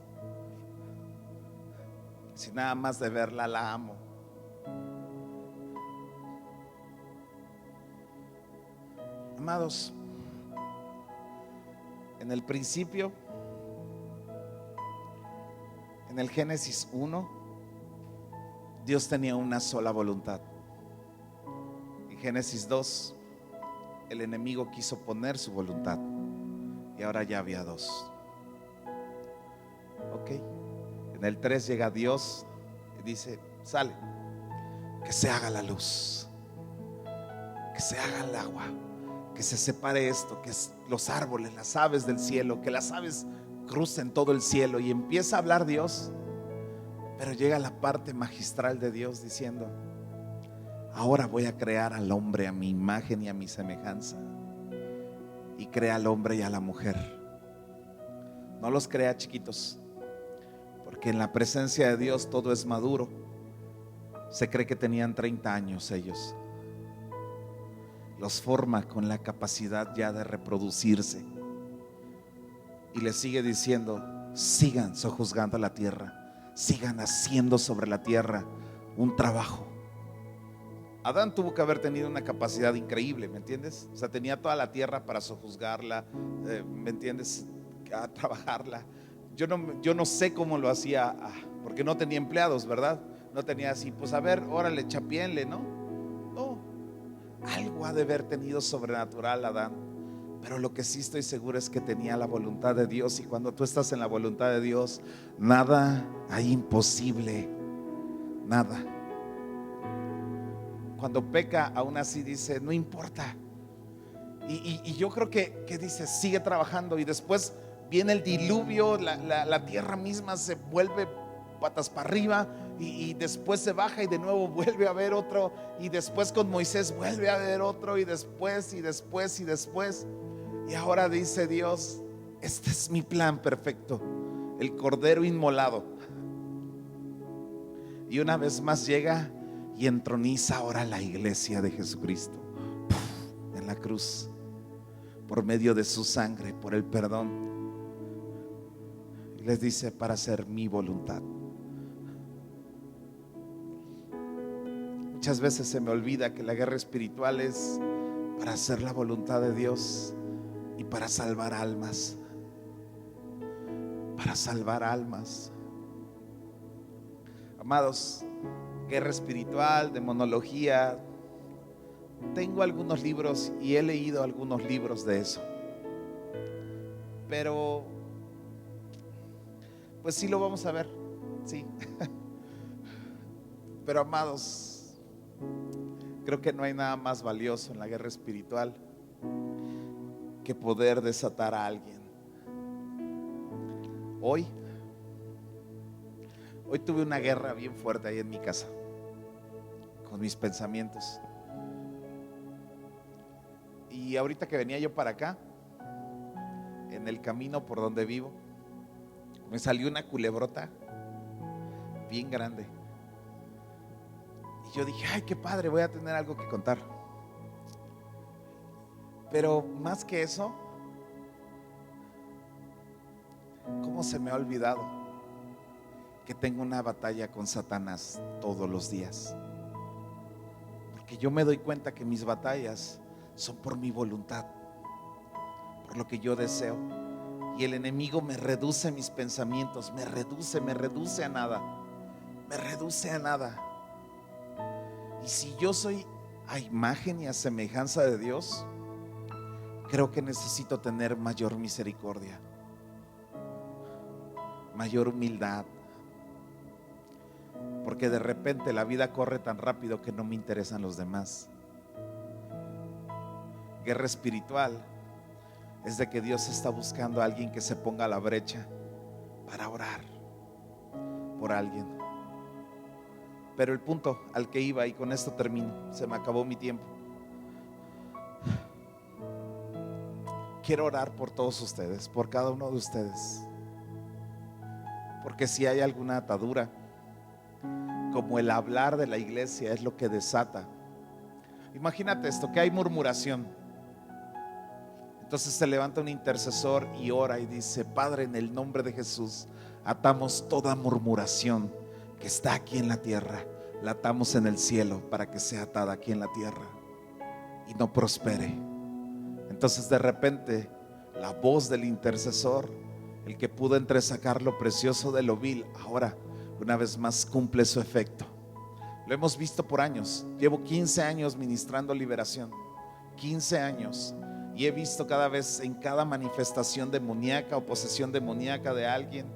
Speaker 1: Si nada más de verla la amo. Amados, en el principio, en el Génesis 1, Dios tenía una sola voluntad. En Génesis 2, el enemigo quiso poner su voluntad, y ahora ya había dos. Ok. En el 3 llega Dios y dice: sale, que se haga la luz, que se haga el agua, que se separe esto, que los árboles, las aves del cielo, que las aves crucen todo el cielo. Y empieza a hablar Dios, pero llega la parte magistral de Dios diciendo: ahora voy a crear al hombre a mi imagen y a mi semejanza. Y crea al hombre y a la mujer. No los crea chiquitos, porque en la presencia de Dios todo es maduro. Se cree que tenían 30 años ellos. Los forma con la capacidad ya de reproducirse. Y les sigue diciendo: sigan sojuzgando la tierra, sigan haciendo sobre la tierra un trabajo. Adán tuvo que haber tenido una capacidad increíble, ¿me entiendes? O sea, tenía toda la tierra para sojuzgarla, ¿me entiendes? A trabajarla. Yo no sé cómo lo hacía, porque no tenía empleados, ¿verdad? No tenía así, pues a ver, órale, chapienle, ¿no? No, algo ha de haber tenido sobrenatural Adán. Pero lo que sí estoy seguro es que tenía la voluntad de Dios. Y cuando tú estás en la voluntad de Dios, nada hay imposible, nada. Cuando peca, aún así dice: no importa. Y yo creo que dice: sigue trabajando. Y después viene el diluvio, la tierra misma se vuelve patas para arriba, y después se baja y de nuevo vuelve a ver otro, y después con Moisés vuelve a ver otro, y después y después y después. Y ahora dice Dios: este es mi plan perfecto, el cordero inmolado. Y una vez más llega y entroniza ahora la iglesia de Jesucristo en la cruz, por medio de su sangre, por el perdón. Y les dice: para hacer mi voluntad. Muchas veces se me olvida que la guerra espiritual es para hacer la voluntad de Dios y para salvar almas. Para salvar almas. Amados, guerra espiritual, demonología. Tengo algunos libros y he leído algunos libros de eso. Pero pues sí lo vamos a ver, sí. Pero amados, creo que no hay nada más valioso en la guerra espiritual que poder desatar a alguien. Hoy tuve una guerra bien fuerte ahí en mi casa con mis pensamientos. Y ahorita que venía yo para acá, en el camino por donde vivo, me salió una culebrota bien grande. Y yo dije: ay, qué padre, voy a tener algo que contar. Pero más que eso, ¿cómo se me ha olvidado que tengo una batalla con Satanás todos los días? Porque yo me doy cuenta que mis batallas son por mi voluntad, por lo que yo deseo. Y el enemigo me reduce mis pensamientos, me reduce a nada, me reduce a nada. Y si yo soy a imagen y a semejanza de Dios, creo que necesito tener mayor misericordia, mayor humildad, porque de repente la vida corre tan rápido que no me interesan los demás. Guerra espiritual es de que Dios está buscando a alguien que se ponga a la brecha para orar por alguien. Pero el punto al que iba, y con esto termino, se me acabó mi tiempo. Quiero orar por todos ustedes, por cada uno de ustedes, porque si hay alguna atadura, como el hablar de la iglesia es lo que desata. Imagínate esto, que hay murmuración. Entonces se levanta un intercesor y ora y dice: Padre, en el nombre de Jesús, atamos toda murmuración que está aquí en la tierra, la atamos en el cielo para que sea atada aquí en la tierra y no prospere. Entonces de repente la voz del intercesor, el que pudo entresacar lo precioso de lo vil, ahora una vez más cumple su efecto. Lo hemos visto por años. Llevo 15 años ministrando liberación, 15 años, y he visto cada vez, en cada manifestación demoníaca o posesión demoníaca de alguien,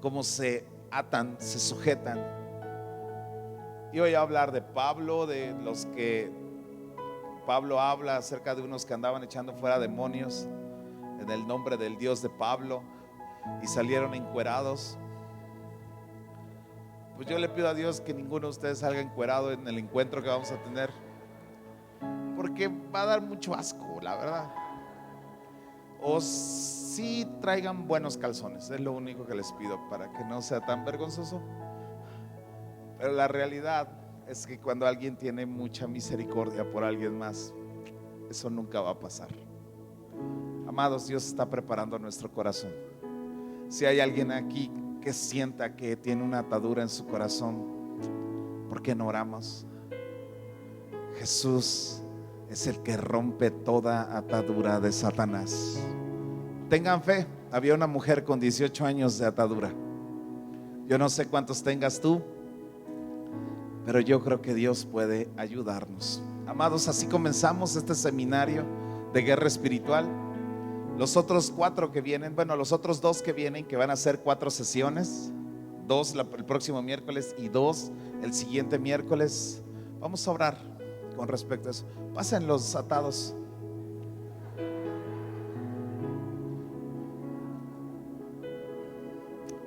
Speaker 1: cómo se atan, se sujetan. Y voy a hablar de Pablo, de los que Pablo habla acerca de unos que andaban echando fuera demonios en el nombre del Dios de Pablo y salieron encuerados. Pues yo le pido a Dios que ninguno de ustedes salga encuerado en el encuentro que vamos a tener, porque va a dar mucho asco, la verdad. O sí traigan buenos calzones, es lo único que les pido para que no sea tan vergonzoso. Pero la realidad es que cuando alguien tiene mucha misericordia por alguien más, eso nunca va a pasar. Amados, Dios está preparando nuestro corazón. Si hay alguien aquí que sienta que tiene una atadura en su corazón, ¿por qué no oramos? Jesús es el que rompe toda atadura de Satanás. Tengan fe. Había una mujer con 18 años de atadura. Yo no sé cuántos tengas tú, pero yo creo que Dios puede ayudarnos. Amados, así comenzamos este seminario de guerra espiritual. Los otros 4 que vienen, bueno, los otros 2 que vienen, que van a ser 4 sesiones, 2 el próximo miércoles y 2 el siguiente miércoles. Vamos a orar con respecto a eso. Pasen los atados.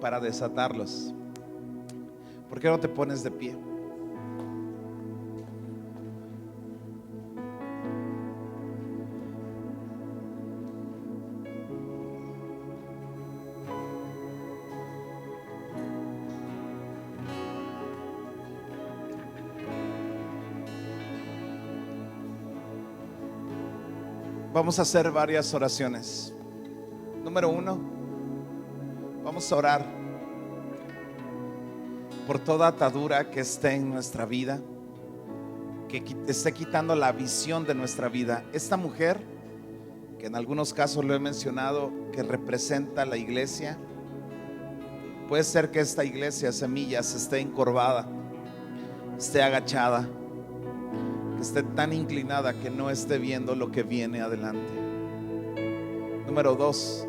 Speaker 1: Para desatarlos. ¿Por qué no te pones de pie? Vamos a hacer varias oraciones. Número 1, vamos a orar por toda atadura que esté en nuestra vida, que esté quitando la visión de nuestra vida. Esta mujer, que en algunos casos lo he mencionado, que representa la iglesia, puede ser que esta iglesia Semillas esté encorvada, esté agachada, que esté tan inclinada que no esté viendo lo que viene adelante. Número 2,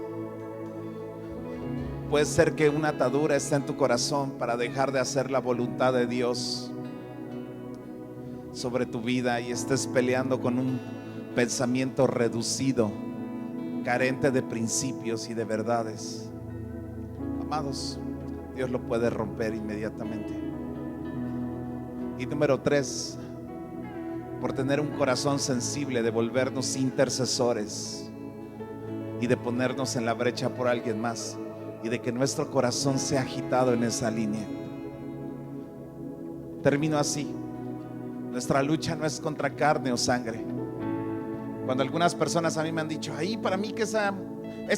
Speaker 1: puede ser que una atadura esté en tu corazón para dejar de hacer la voluntad de Dios sobre tu vida y estés peleando con un pensamiento reducido, carente de principios y de verdades. Amados, Dios lo puede romper inmediatamente. Y número 3, por tener un corazón sensible de volvernos intercesores y de ponernos en la brecha por alguien más, y de que nuestro corazón sea agitado en esa línea. Termino así: nuestra lucha no es contra carne o sangre. Cuando algunas personas a mí me han dicho, ahí para mí que esa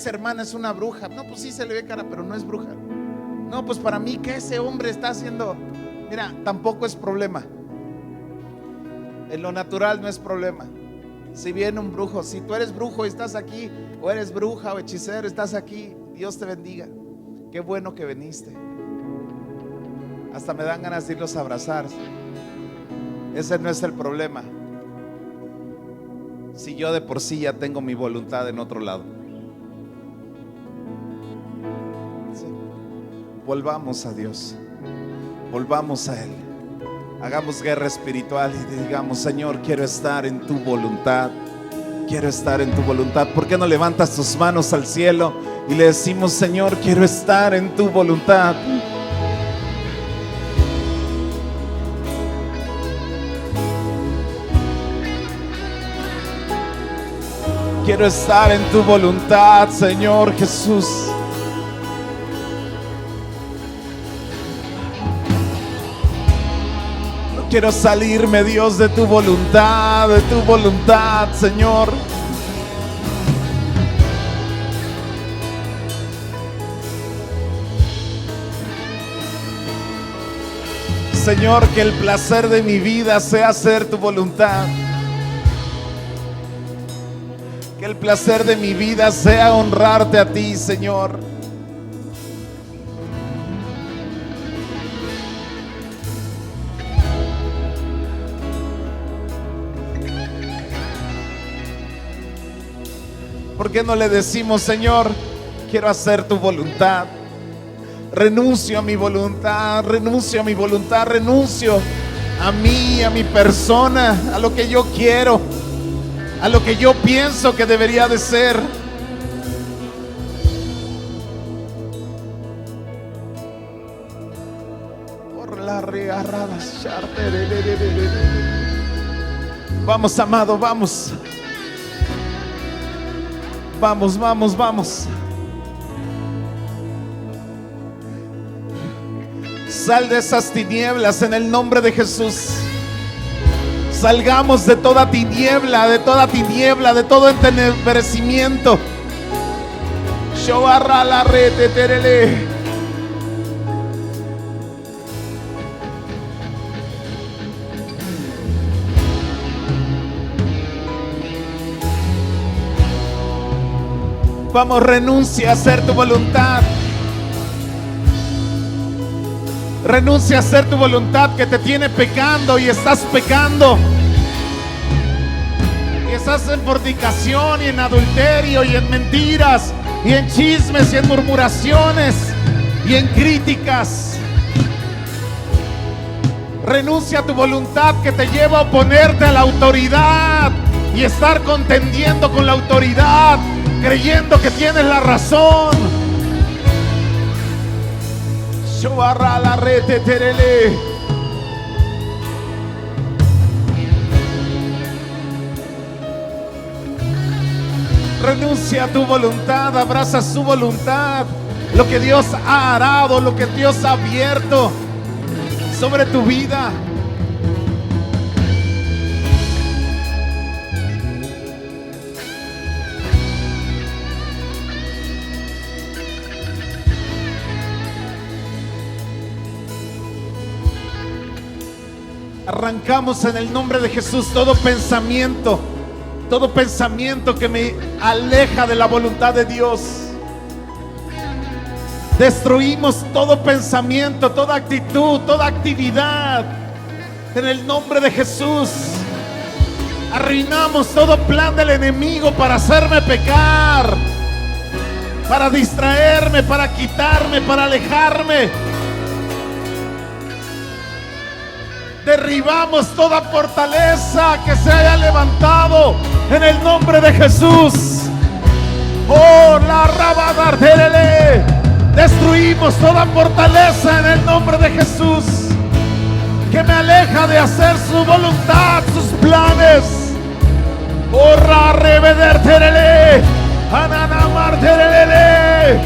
Speaker 1: hermana es una bruja. No, pues sí se le ve cara, pero no es bruja. No, pues para mí que ese hombre está haciendo, mira, tampoco es problema. En lo natural no es problema. Si viene un brujo, si tú eres brujo y estás aquí, o eres bruja o hechicero, estás aquí, Dios te bendiga. Qué bueno que viniste. Hasta me dan ganas de irlos a abrazar. Ese no es el problema. Si yo de por sí ya tengo mi voluntad en otro lado. Sí. Volvamos a Dios, volvamos a Él. Hagamos guerra espiritual y digamos: Señor, quiero estar en tu voluntad. Quiero estar en tu voluntad. ¿Por qué no levantas tus manos al cielo y le decimos: Señor, quiero estar en tu voluntad? Quiero estar en tu voluntad, Señor Jesús. Quiero salirme, Dios, de tu voluntad, Señor. Señor, que el placer de mi vida sea hacer tu voluntad. Que el placer de mi vida sea honrarte a ti, Señor. ¿Por qué no le decimos: Señor, quiero hacer tu voluntad? Renuncio a mi voluntad, renuncio a mi voluntad, renuncio a mí, a mi persona, a lo que yo quiero, a lo que yo pienso que debería de ser. Por la regarrada. Vamos, amado, vamos. Vamos, vamos, vamos. Sal de esas tinieblas en el nombre de Jesús. Salgamos de toda tiniebla, de todo entenebrecimiento. Shobarra la rete terele. Vamos, renuncia a hacer tu voluntad. Renuncia a hacer tu voluntad que te tiene pecando y estás pecando. Y estás en fornicación y en adulterio y en mentiras y en chismes y en murmuraciones y en críticas. Renuncia a tu voluntad que te lleva a oponerte a la autoridad y estar contendiendo con la autoridad, creyendo que tienes la razón. Shobarra la rete terele. Renuncia a tu voluntad, abraza su voluntad. Lo que Dios ha arado, lo que Dios ha abierto sobre tu vida. Arrancamos en el nombre de Jesús todo pensamiento que me aleja de la voluntad de Dios. Destruimos todo pensamiento, toda actitud, toda actividad en el nombre de Jesús. Arruinamos todo plan del enemigo para hacerme pecar, para distraerme, para quitarme, para alejarme. Derribamos toda fortaleza que se haya levantado en el nombre de Jesús. Oh, la rabadarterele. Destruimos toda fortaleza en el nombre de Jesús que me aleja de hacer su voluntad, sus planes. Oh, la revederterele. Ananamarterele.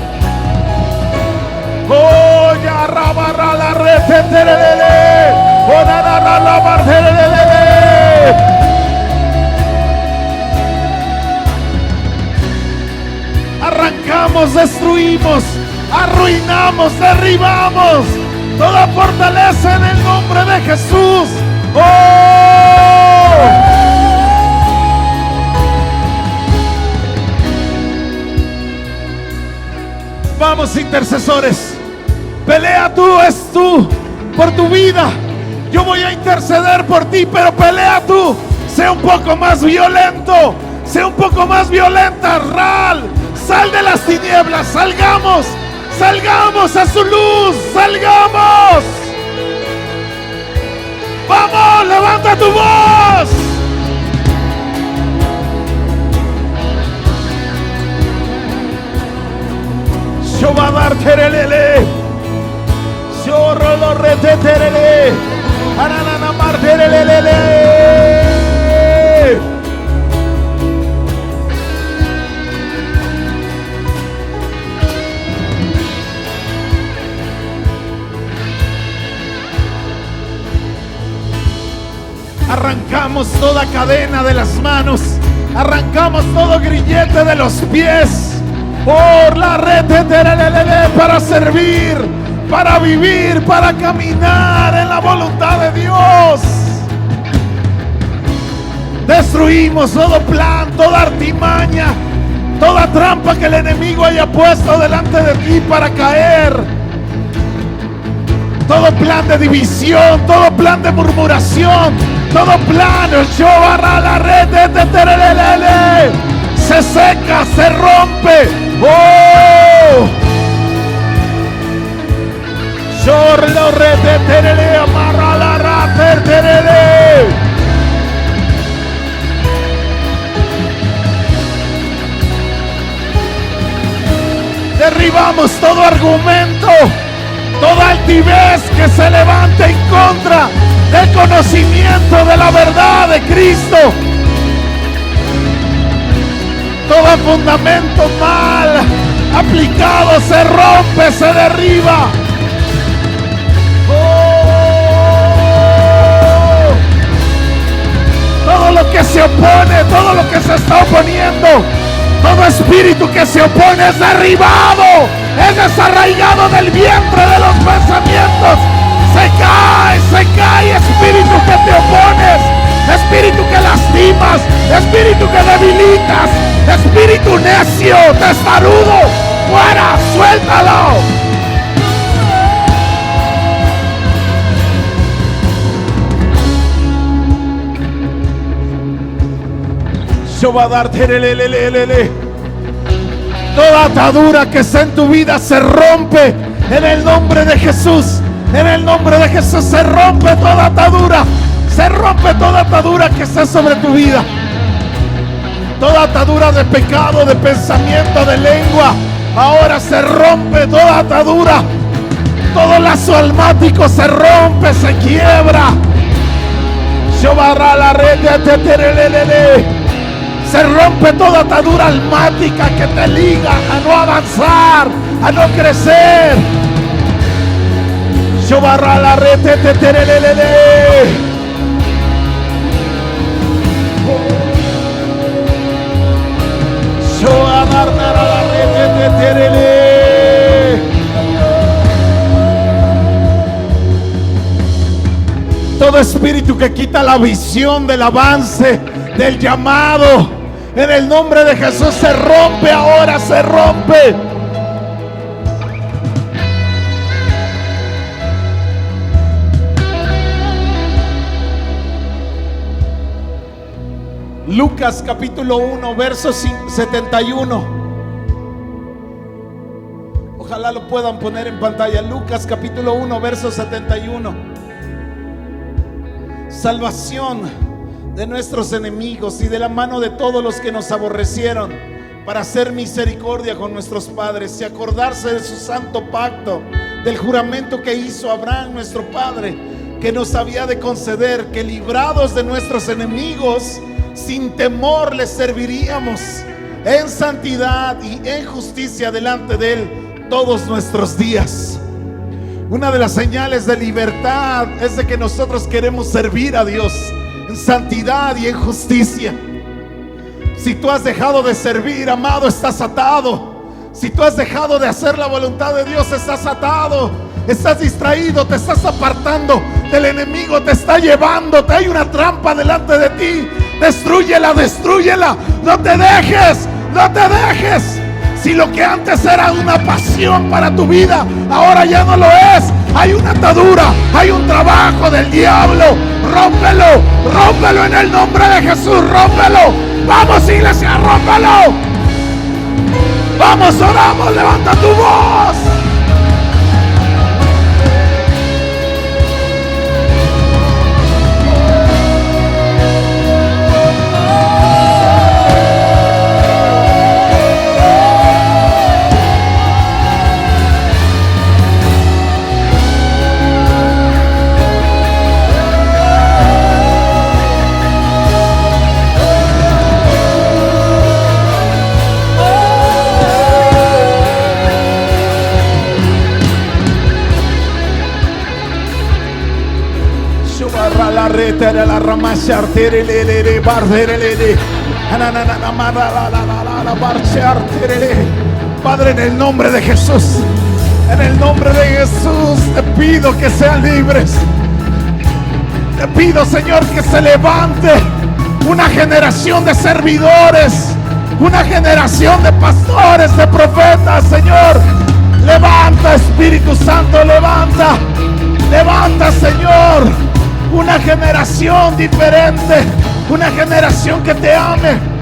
Speaker 1: Oh, ya rabarra la reteterele. Oh, la marterele. Arrancamos, destruimos, arruinamos, derribamos toda fortaleza en el nombre de Jesús. ¡Oh! Vamos, intercesores, pelea tú, es tú, por tu vida. Yo voy a interceder por ti, pero pelea tú. Sé un poco más violento, sé un poco más violenta, Ral. Sal de las tinieblas, salgamos, salgamos a su luz, salgamos. Vamos, levanta tu voz. Yo va a dar terelele, yo rolo rete terele, ananana mar terelele. Arrancamos toda cadena de las manos, arrancamos todo grillete de los pies. Por la red para servir, para vivir, para caminar en la voluntad de Dios. Destruimos todo plan, toda artimaña, toda trampa que el enemigo haya puesto delante de ti para caer. Todo plan de división, todo plan de murmuración, todo plan, yo barra la red se seca, se rompe. ¡Oh! Yo lo reteterele, amarra la raterterele. Derribamos todo argumento, toda altivez que se levante en contra del conocimiento de la verdad de Cristo. Todo fundamento mal aplicado se rompe, se derriba. Oh. Todo lo que se opone, todo lo que se está oponiendo, todo espíritu que se opone es derribado, es desarraigado del vientre de los pensamientos. Se cae, espíritu que te opones, espíritu que lastimas, espíritu que debilitas, espíritu necio, testarudo, fuera, suéltalo. Yo voy a darte toda atadura que está en tu vida se rompe en el nombre de Jesús. En el nombre de Jesús se rompe toda atadura. Se rompe toda atadura que está sobre tu vida. Toda atadura de pecado, de pensamiento, de lengua. Ahora se rompe toda atadura.
Speaker 2: Todo lazo almático se rompe, se quiebra. Se rompe toda atadura almática que te liga a no avanzar, a no crecer. Todo espíritu que quita la visión del avance, del llamado, en el nombre de Jesús se rompe ahora, se rompe. Lucas capítulo 1, verso 71. Ojalá lo puedan poner en pantalla. Lucas capítulo 1, verso 71. Salvación de nuestros enemigos y de la mano de todos los que nos aborrecieron, para hacer misericordia con nuestros padres y acordarse de su santo pacto, del juramento que hizo Abraham nuestro padre, que nos había de conceder que, librados de nuestros enemigos, sin temor les serviríamos en santidad y en justicia delante de Él todos nuestros días. Una de las señales de libertad es de que nosotros queremos servir a Dios en santidad y en justicia. Si tú has dejado de servir, amado, estás atado. Si tú has dejado de hacer la voluntad de Dios, estás atado. Estás distraído, te estás apartando del enemigo, te está llevando. Hay una trampa delante de ti. Destrúyela, destrúyela. No te dejes, no te dejes. Si lo que antes era una pasión para tu vida, ahora ya no lo es. Hay una atadura, hay un trabajo del diablo. Rómpelo, rómpelo en el nombre de Jesús, rómpelo. Vamos, iglesia, rómpelo. Vamos, oramos, levanta tu voz. Padre, en el nombre de Jesús, en el nombre de Jesús, te pido que sean libres. Te pido, Señor, que se levante una generación de servidores, una generación de pastores, de profetas, Señor. Levanta, Espíritu Santo, levanta, levanta, Señor, una generación diferente, una generación que te ame,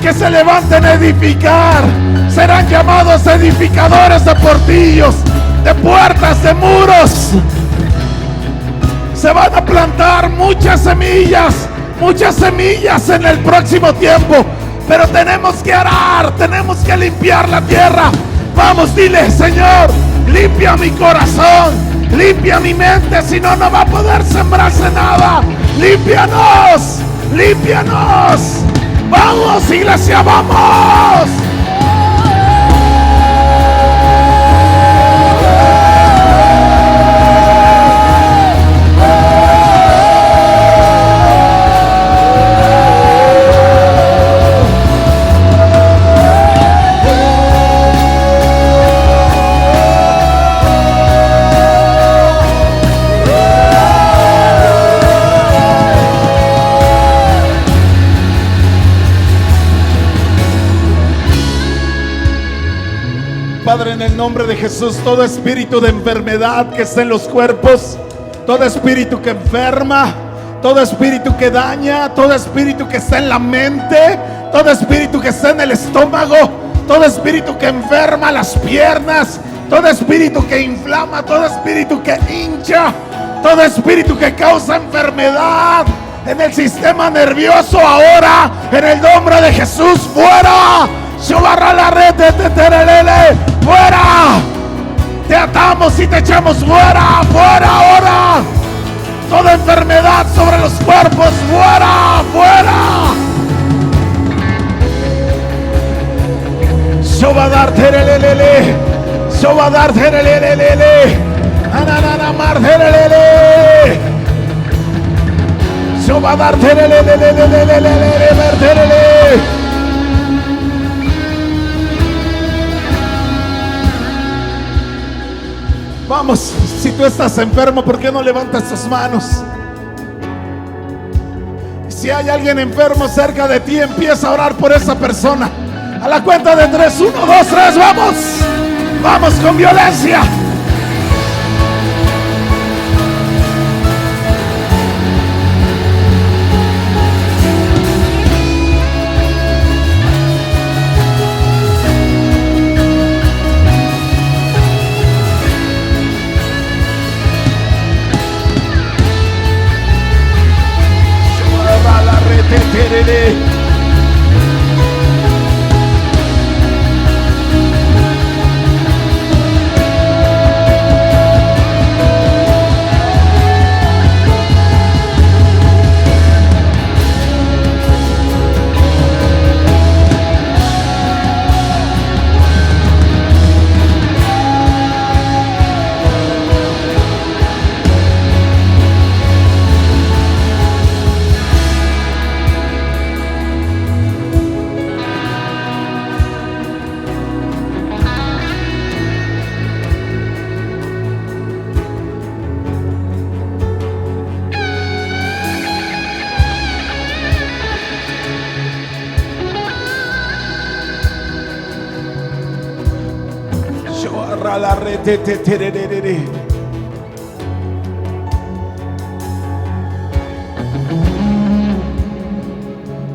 Speaker 2: que se levanten a edificar. Serán llamados edificadores de portillos, de puertas, de muros. Se van a plantar muchas semillas en el próximo tiempo. Pero tenemos que arar, tenemos que limpiar la tierra. Vamos, dile: Señor, limpia mi corazón, limpia mi mente, si no, no va a poder sembrarse nada. Límpianos, límpianos. Vamos, iglesia, vamos. Padre, en el nombre de Jesús, todo espíritu de enfermedad que está en los cuerpos, todo espíritu que enferma, todo espíritu que daña, todo espíritu que está en la mente, todo espíritu que está en el estómago, todo espíritu que enferma las piernas, todo espíritu que inflama, todo espíritu que hincha, todo espíritu que causa enfermedad en el sistema nervioso, ahora, en el nombre de Jesús, fuera. Fuera, te atamos y te echamos fuera, fuera ahora. Toda enfermedad sobre los cuerpos, fuera, fuera. Shobadar terelelele, Shobadar terelelele, Ananana mar terelele, Shobadar terelelele, terele. Vamos, si tú estás enfermo, ¿por qué no levantas tus manos? Si hay alguien enfermo cerca de ti, empieza a orar por esa persona. A la cuenta de 3, 1, 2, 3, vamos. Vamos con violencia.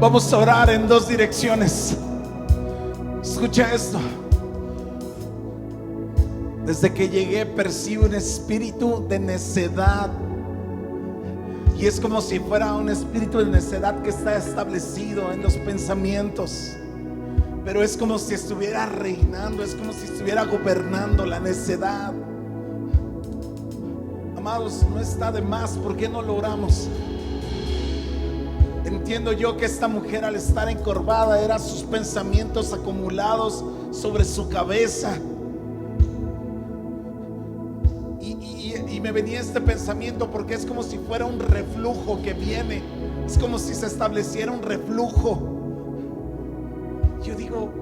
Speaker 2: Vamos a orar en dos direcciones. Escucha esto. Desde que llegué percibo un espíritu de necedad. Y es como si fuera un espíritu de necedad que está establecido en los pensamientos. Pero es como si estuviera reinando, es como si estuviera gobernando la necedad. Amados, no está de más, ¿por qué no lo oramos? Entiendo yo que esta mujer, al estar encorvada, eran sus pensamientos acumulados sobre su cabeza. Y me venía este pensamiento porque es como si fuera un reflujo que viene. Es como si se estableciera un reflujo. Yo digo,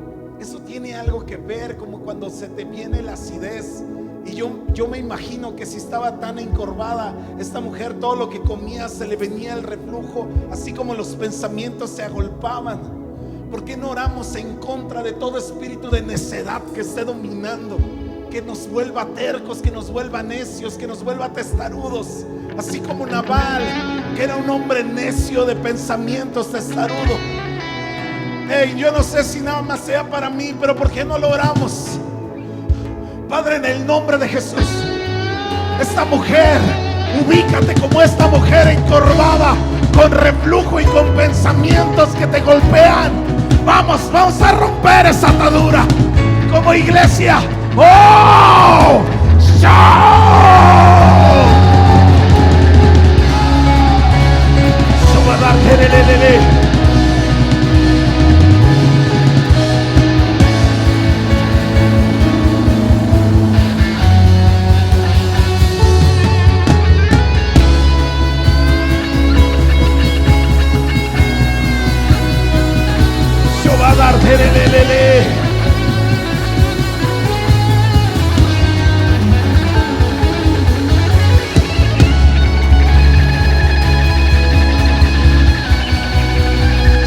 Speaker 2: eso tiene algo que ver como cuando se te viene la acidez. Y yo me imagino que si estaba tan encorvada esta mujer, todo lo que comía se le venía el reflujo, así como los pensamientos se agolpaban. ¿Por qué no oramos en contra de todo espíritu de necedad que esté dominando? Que nos vuelva tercos, que nos vuelva necios, que nos vuelva testarudos. Así como Nabal, que era un hombre necio de pensamientos, testarudo. Hey, yo no sé si nada más sea para mí, pero ¿por qué no lo oramos? Padre, en el nombre de Jesús, esta mujer, ubícate como esta mujer encorvada, con reflujo y con pensamientos que te golpean. Vamos a romper esa atadura como iglesia. ¡Oh!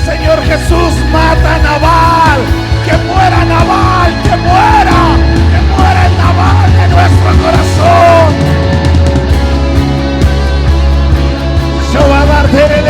Speaker 2: Señor Jesús, mata a Nabal, que muera Nabal, que muera el Nabal de nuestro corazón. Yo voy a darte el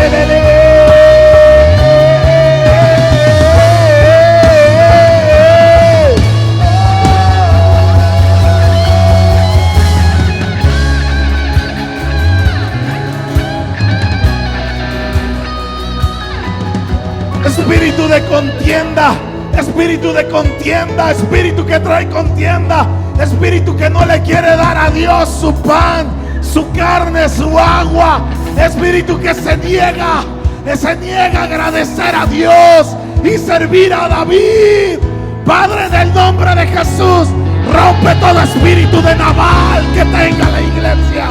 Speaker 2: espíritu de contienda, espíritu que trae contienda, Espíritu que no le quiere dar a Dios su pan, su carne, su agua. Espíritu que se niega a agradecer a Dios y servir a David. Padre, en el nombre de Jesús, rompe todo espíritu de Nabal que tenga la iglesia.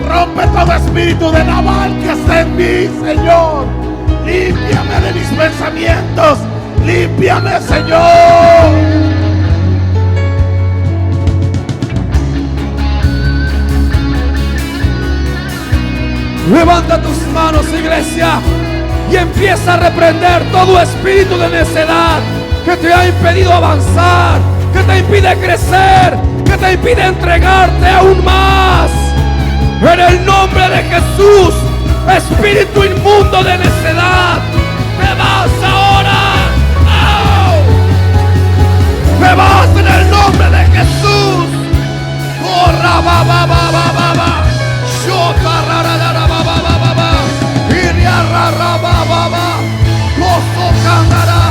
Speaker 2: Rompe todo espíritu de Nabal que esté en mí, Señor. Límpiame de mis pensamientos. Límpiame, Señor.
Speaker 3: Levanta tus manos, iglesia, y empieza a reprender todo espíritu de necedad que te ha impedido avanzar, que te impide crecer, que te impide entregarte aún más. En el nombre de Jesús, espíritu inmundo de necedad, te vas ahora. ¡Oh! Te vas en el nombre de Jesús. Oh, raba, ba, ba, ba, ba, ba. Shota, ra, ra, ra, ra, ba, ba, ba, ba, ba. Iria, ra, ra, ba, ba, ba. Gozo, cándara.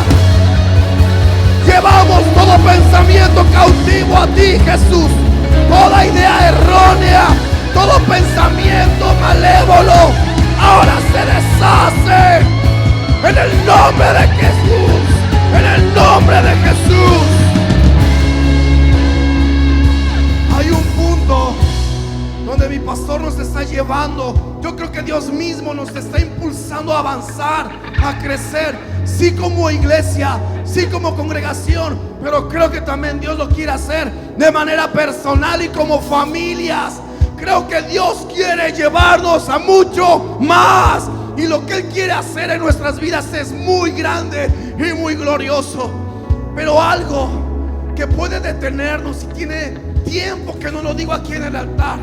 Speaker 3: Llevamos todo pensamiento cautivo a ti, Jesús. Toda idea errónea, todo pensamiento malévolo, ahora se deshace. En el nombre de Jesús. En el nombre de Jesús. Hay un punto donde mi pastor nos está llevando. Yo creo que Dios mismo nos está impulsando a avanzar, a crecer, sí como iglesia, sí como congregación, pero creo que también Dios lo quiere hacer de manera personal y como familias. Creo que Dios quiere llevarnos a mucho más, y lo que Él quiere hacer en nuestras vidas es muy grande y muy glorioso. Pero algo que puede detenernos, y tiene tiempo que no lo digo aquí en el altar,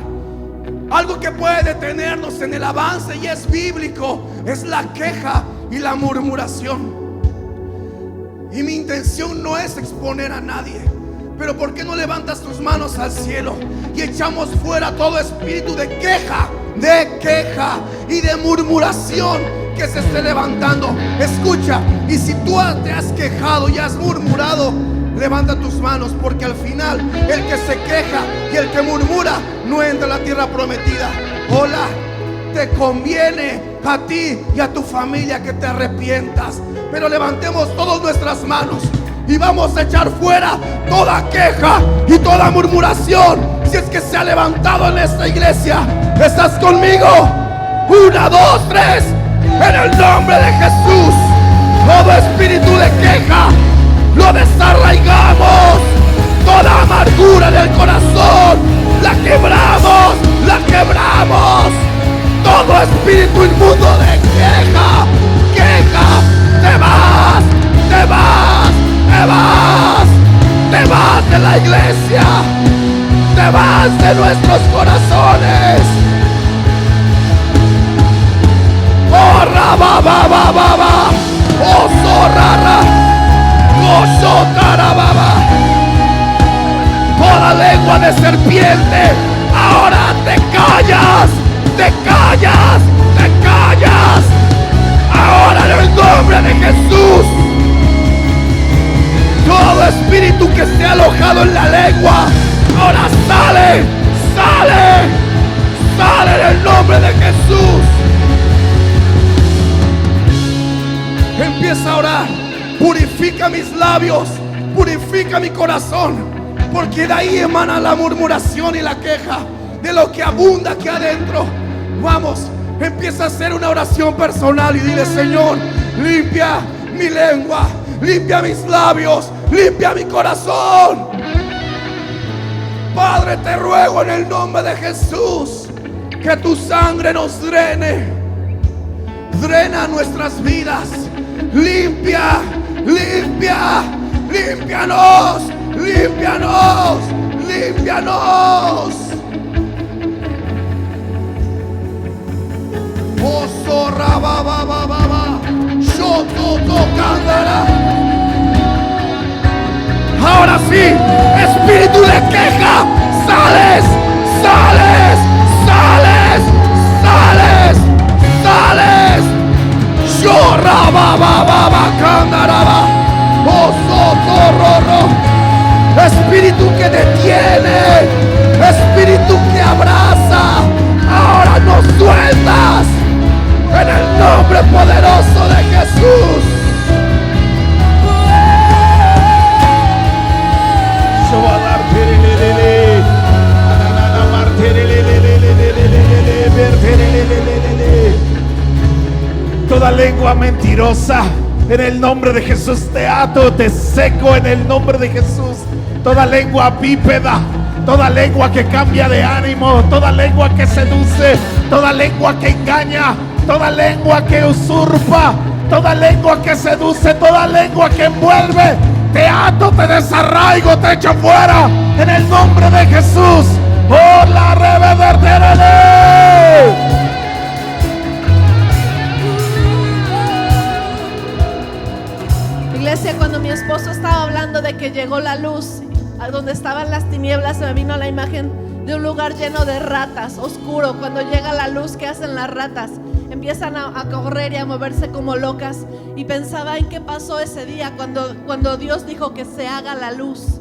Speaker 3: algo que puede detenernos en el avance, y es bíblico, es la queja y la murmuración. Y mi intención no es exponer a nadie, pero ¿por qué no levantas tus manos al cielo y echamos fuera todo espíritu de queja y de murmuración que se esté levantando? Escucha, y si tú te has quejado y has murmurado, levanta tus manos, porque al final el que se queja y el que murmura no entra a la tierra prometida. Hola, te conviene a ti y a tu familia que te arrepientas. Pero levantemos todas nuestras manos y vamos a echar fuera toda queja y toda murmuración, si es que se ha levantado en esta iglesia. ¿Estás conmigo? 1, 2, 3. En el nombre de Jesús, todo espíritu de queja lo desarraigamos. Toda amargura del corazón la quebramos, la quebramos. Todo espíritu inmundo de queja, te vas, te vas, te vas, te vas de la iglesia, te vas de nuestros corazones. Oh, raba, ba, ba, ba, ba. Oh, zorrara. Oh, sotara, ba, ba. Toda lengua de serpiente, ahora te callas, te callas, te callas. Ahora en el nombre de Jesús, todo espíritu que esté alojado en la lengua, ahora sale, sale, sale en el nombre de Jesús. Empieza a orar. Purifica mis labios, purifica mi corazón, porque de ahí emana la murmuración y la queja, de lo que abunda aquí adentro. Vamos, empieza a hacer una oración personal y dile: Señor, limpia mi lengua, limpia mis labios, limpia mi corazón. Padre, te ruego en el nombre de Jesús que tu sangre nos drene, drena nuestras vidas, limpia, limpia, límpianos, límpianos, límpianos. Oh, zorra, ba, ba, ba, ba, ba. Shoto, tocandara. Ahora sí, espíritu de queja, sales, sales, sales, sales, sales. Shorra, ba, ba, ba, ba, candaraba. Oh, soto, rorro. Espíritu que detiene
Speaker 2: Toda lengua mentirosa, en el nombre de Jesús te ato, te seco en el nombre de Jesús. Toda lengua bípeda, toda lengua que cambia de ánimo, toda lengua que seduce, toda lengua que engaña, toda lengua que usurpa, toda lengua que seduce, toda lengua que envuelve, te ato, te desarraigo, te echo fuera en el nombre de Jesús. ¡Oh, la reverderé!
Speaker 4: Iglesia, cuando mi esposo estaba hablando de que llegó la luz, a donde estaban las tinieblas, se me vino la imagen de un lugar lleno de ratas, oscuro. Cuando llega la luz, ¿qué hacen las ratas? Empiezan a correr y a moverse como locas. Y pensaba en qué pasó ese día cuando Dios dijo que se haga la luz.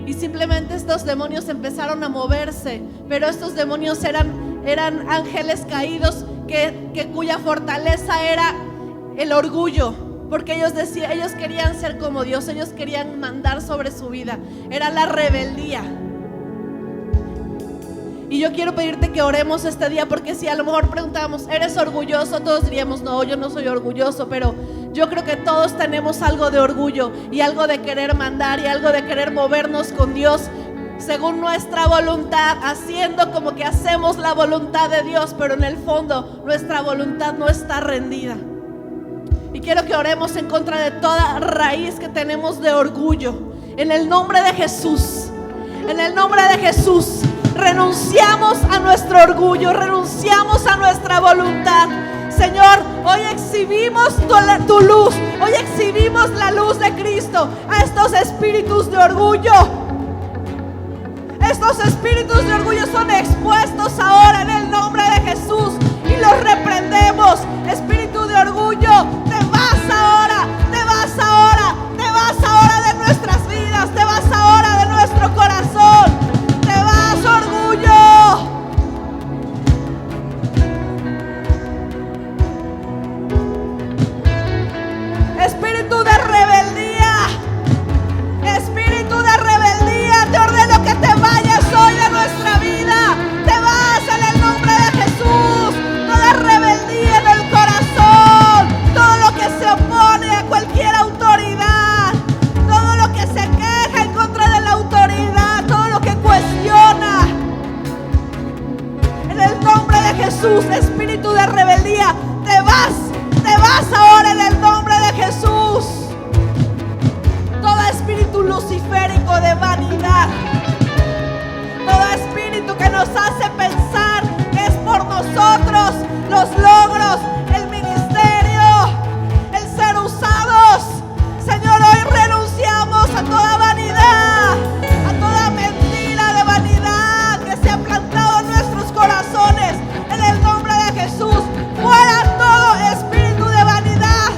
Speaker 4: Y simplemente estos demonios empezaron a moverse. Pero estos demonios eran ángeles caídos cuya fortaleza era el orgullo. Porque ellos querían ser como Dios, ellos querían mandar sobre su vida. Era la rebeldía. Y yo quiero pedirte que oremos este día, porque si a lo mejor preguntamos, ¿eres orgulloso? Todos diríamos, no, yo no soy orgulloso, pero yo creo que todos tenemos algo de orgullo y algo de querer mandar y algo de querer movernos con Dios según nuestra voluntad, haciendo como que hacemos la voluntad de Dios, pero en el fondo nuestra voluntad no está rendida. Y quiero que oremos en contra de toda raíz que tenemos de orgullo. En el nombre de Jesús. En el nombre de Jesús. Renunciamos a nuestro orgullo. Renunciamos a nuestra voluntad. Señor, hoy exhibimos tu luz. Hoy exhibimos la luz de Cristo a estos espíritus de orgullo. Estos espíritus de orgullo son expuestos ahora en el nombre de Jesús. Y los reprendemos. Espíritu de orgullo, te vas ahora, te vas ahora, te vas ahora de nuestras vidas, te vas ahora de nuestro corazón, te vas, orgullo. Espíritu de rebeldía, te ordeno que te vayas hoy de nuestra vida, te vas en el nombre de Jesús. Toda rebeldía en el corazón, todo lo que se opone a cualquier autoridad, todo lo que se queja en contra de la autoridad, todo lo que cuestiona, en el nombre de Jesús. Espíritu de rebeldía, te vas ahora en el nombre de Jesús. Todo espíritu luciférico de vanidad, todo espíritu que nos hace pensar que es por nosotros los logros, el ministerio, el ser usados. Señor, hoy renunciamos a toda vanidad, a toda mentira de vanidad que se ha plantado en nuestros corazones. En el nombre de Jesús, fuera todo espíritu de vanidad.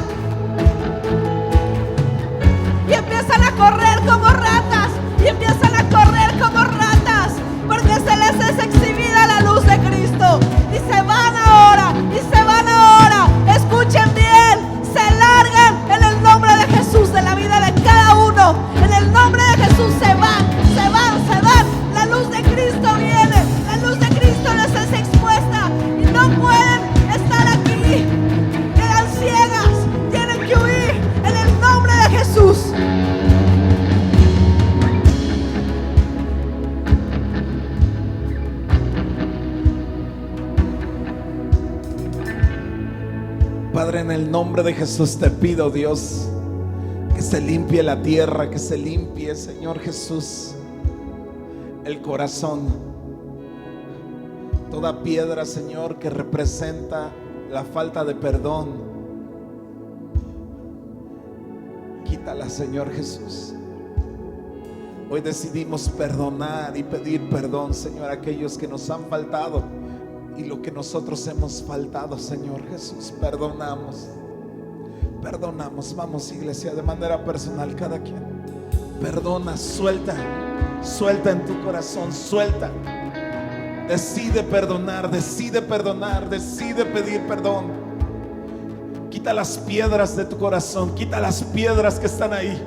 Speaker 4: Y empiezan a correr como ratas, y empiezan a correr como ratas, porque se les es exhibida la luz de Cristo. Y se van ahora, escuchen bien, se largan en el nombre de Jesús de la vida de cada uno. En el nombre de Jesús se van. La luz de Cristo viene, la luz de Cristo les es expuesta y no pueden estar aquí. Quedan ciegas, tienen que huir en el nombre de Jesús.
Speaker 2: Padre, en el nombre de Jesús te pido, Dios, que se limpie la tierra, que se limpie, Señor Jesús, el corazón. Toda piedra, Señor, que representa la falta de perdón, quítala, Señor Jesús. Hoy decidimos perdonar y pedir perdón, Señor, a aquellos que nos han faltado. Y lo que nosotros hemos faltado, Señor Jesús, perdonamos. Vamos, iglesia, de manera personal, cada quien perdona, suelta en tu corazón, suelta. Decide perdonar, decide pedir perdón. Quita las piedras de tu corazón, quita las piedras que están ahí.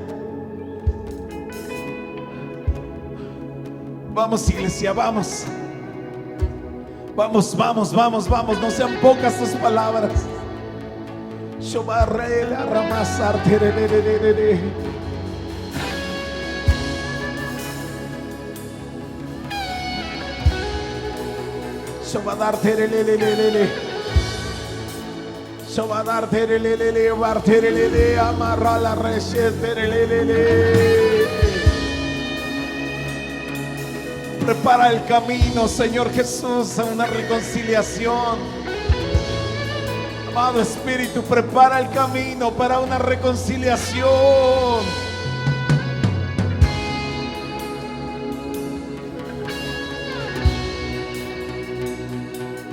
Speaker 2: Vamos, iglesia, vamos, no sean pocas tus palabras. Shobarrela ramasar tererere. Shobadar terelelelele. Shobadar terelelele, bar terelele, amarra la reche terelelele. Prepara el camino, Señor Jesús, a una reconciliación. Amado Espíritu, prepara el camino para una reconciliación.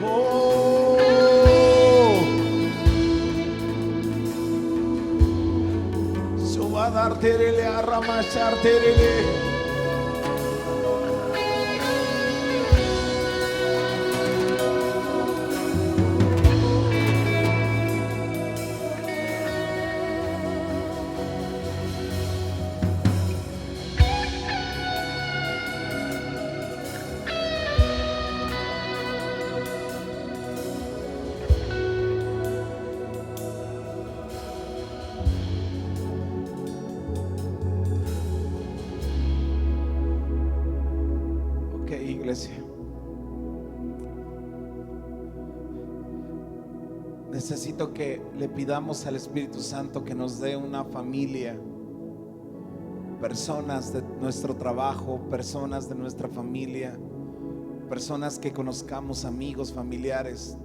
Speaker 2: Oh. Subadar terele, arramachar terele. Iglesia, necesito que le pidamos al Espíritu Santo que nos dé una familia, personas de nuestro trabajo, personas de nuestra familia, personas que conozcamos, amigos, familiares,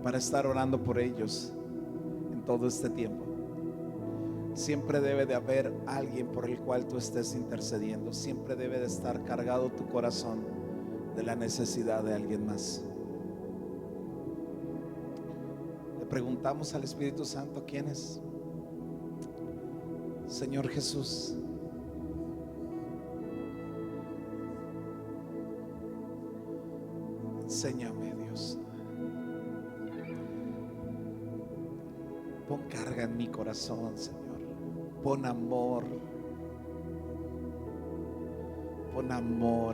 Speaker 2: para estar orando por ellos en todo este tiempo. Siempre debe de haber alguien por el cual tú estés intercediendo. Siempre debe de estar cargado tu corazón de la necesidad de alguien más. Le preguntamos al Espíritu Santo: ¿quién es? Señor Jesús, enséñame, Dios. Pon carga en mi corazón, Señor. Pon amor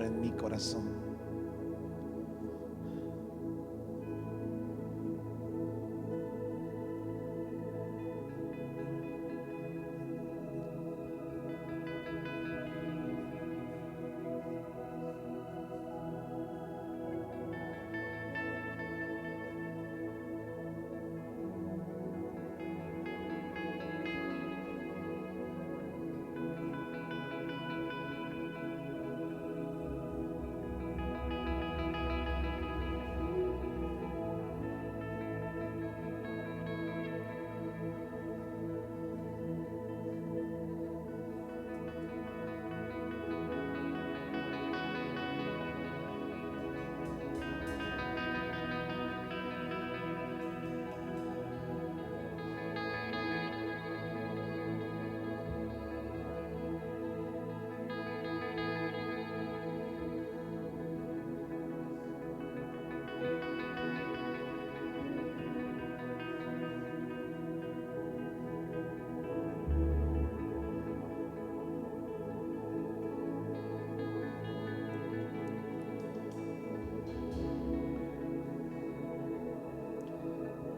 Speaker 2: en mi corazón.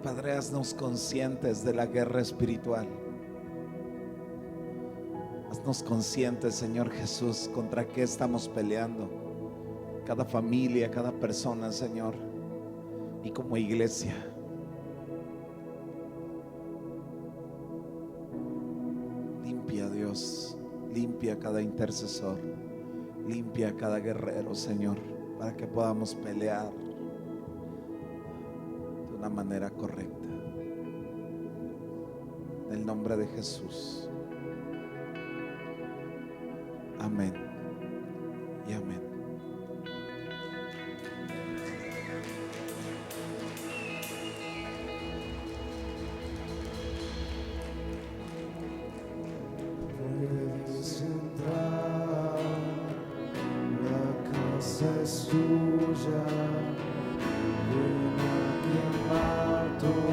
Speaker 2: Padre, haznos conscientes de la guerra espiritual. Haznos conscientes, Señor Jesús, contra qué estamos peleando. Cada familia, cada persona, Señor, y como iglesia. Limpia, Dios, limpia cada intercesor, limpia cada guerrero, Señor, para que podamos pelear de una manera correcta. En el nombre de Jesús. Amén y amén.
Speaker 5: Puedes entrar, la casa es tuya, ven a quemar todo.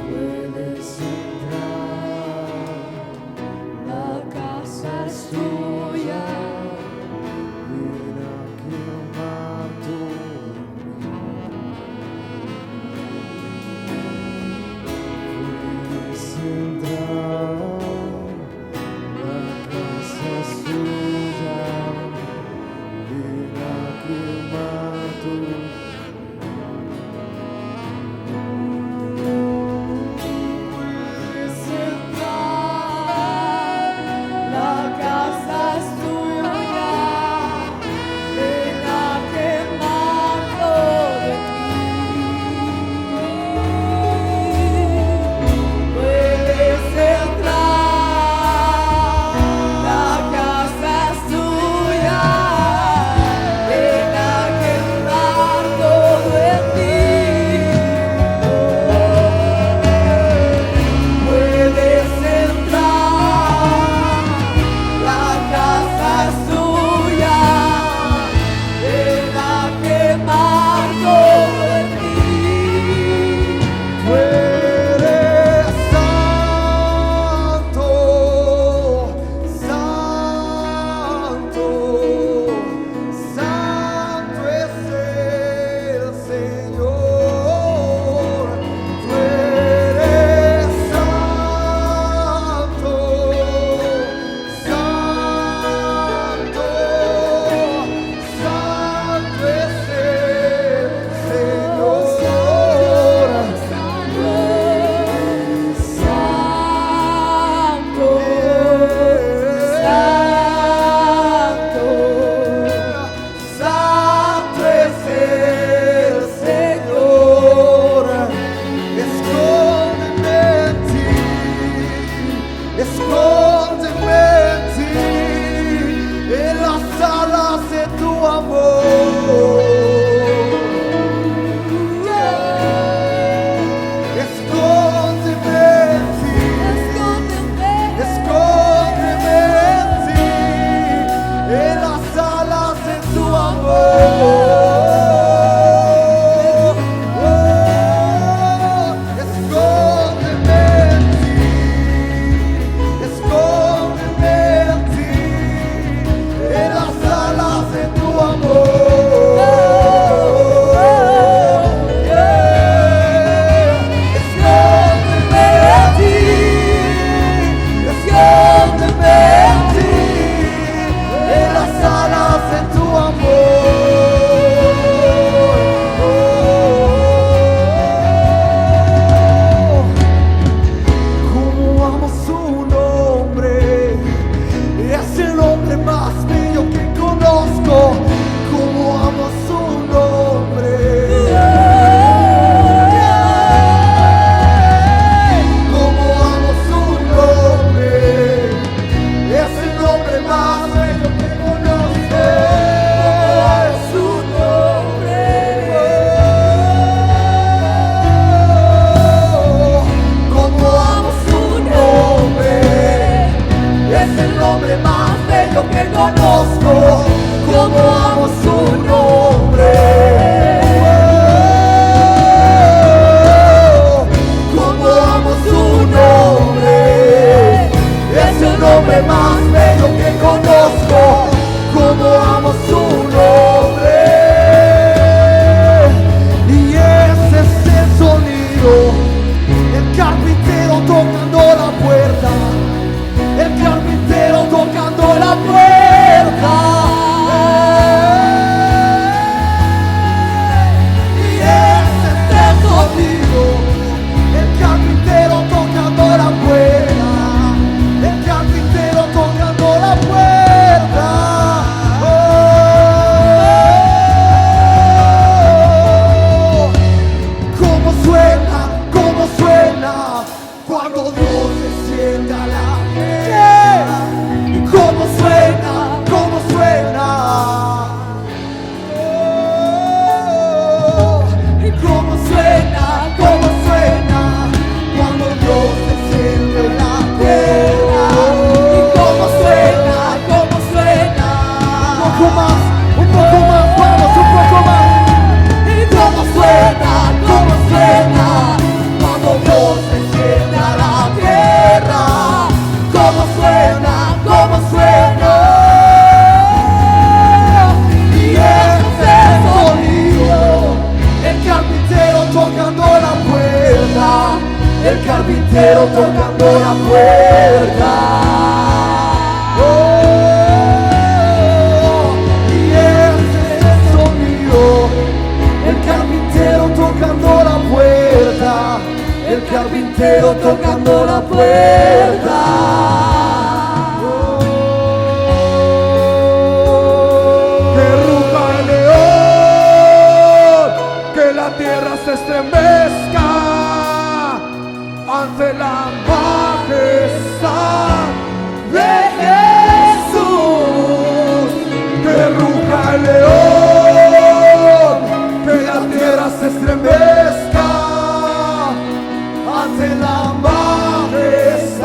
Speaker 5: Puedes entrar, la casa es tuya, ven a quemar todo. su nombre. Es el nombre más bello que conozco. Como amo su nombre. Y ese es el sonido. El carpintero tocando la puerta. El carpintero tocando la puerta. Y ese es el sonido. El carpintero tocando la puerta. El carpintero tocando la puerta. ¿Cómo suena cuando Dios desciende a la tierra? ¿Cómo suena? ¿Y cómo suena cuando Dios desciende a la tierra? ¿Y cómo suena? Un poco más, vamos, un poco más. ¿Y cómo suena cuando Dios desciende a la tierra? ¿Cómo suena? Y ese es el sonido. El carpintero tocando la puerta. El carpintero tocando la puerta. Y ese es el sonido. El carpintero tocando la puerta. El carpintero tocando la puerta. Que ruja el león, que la tierra se estremezca ante la majestad de Jesús. Que ruja el león, que la tierra se estremezca ante la majestad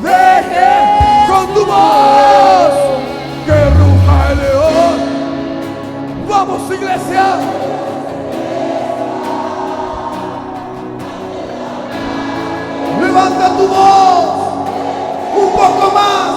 Speaker 5: de Jesús. Con tu voz, que ruja el león. Vamos, iglesia. Levanta tu voz un poco más.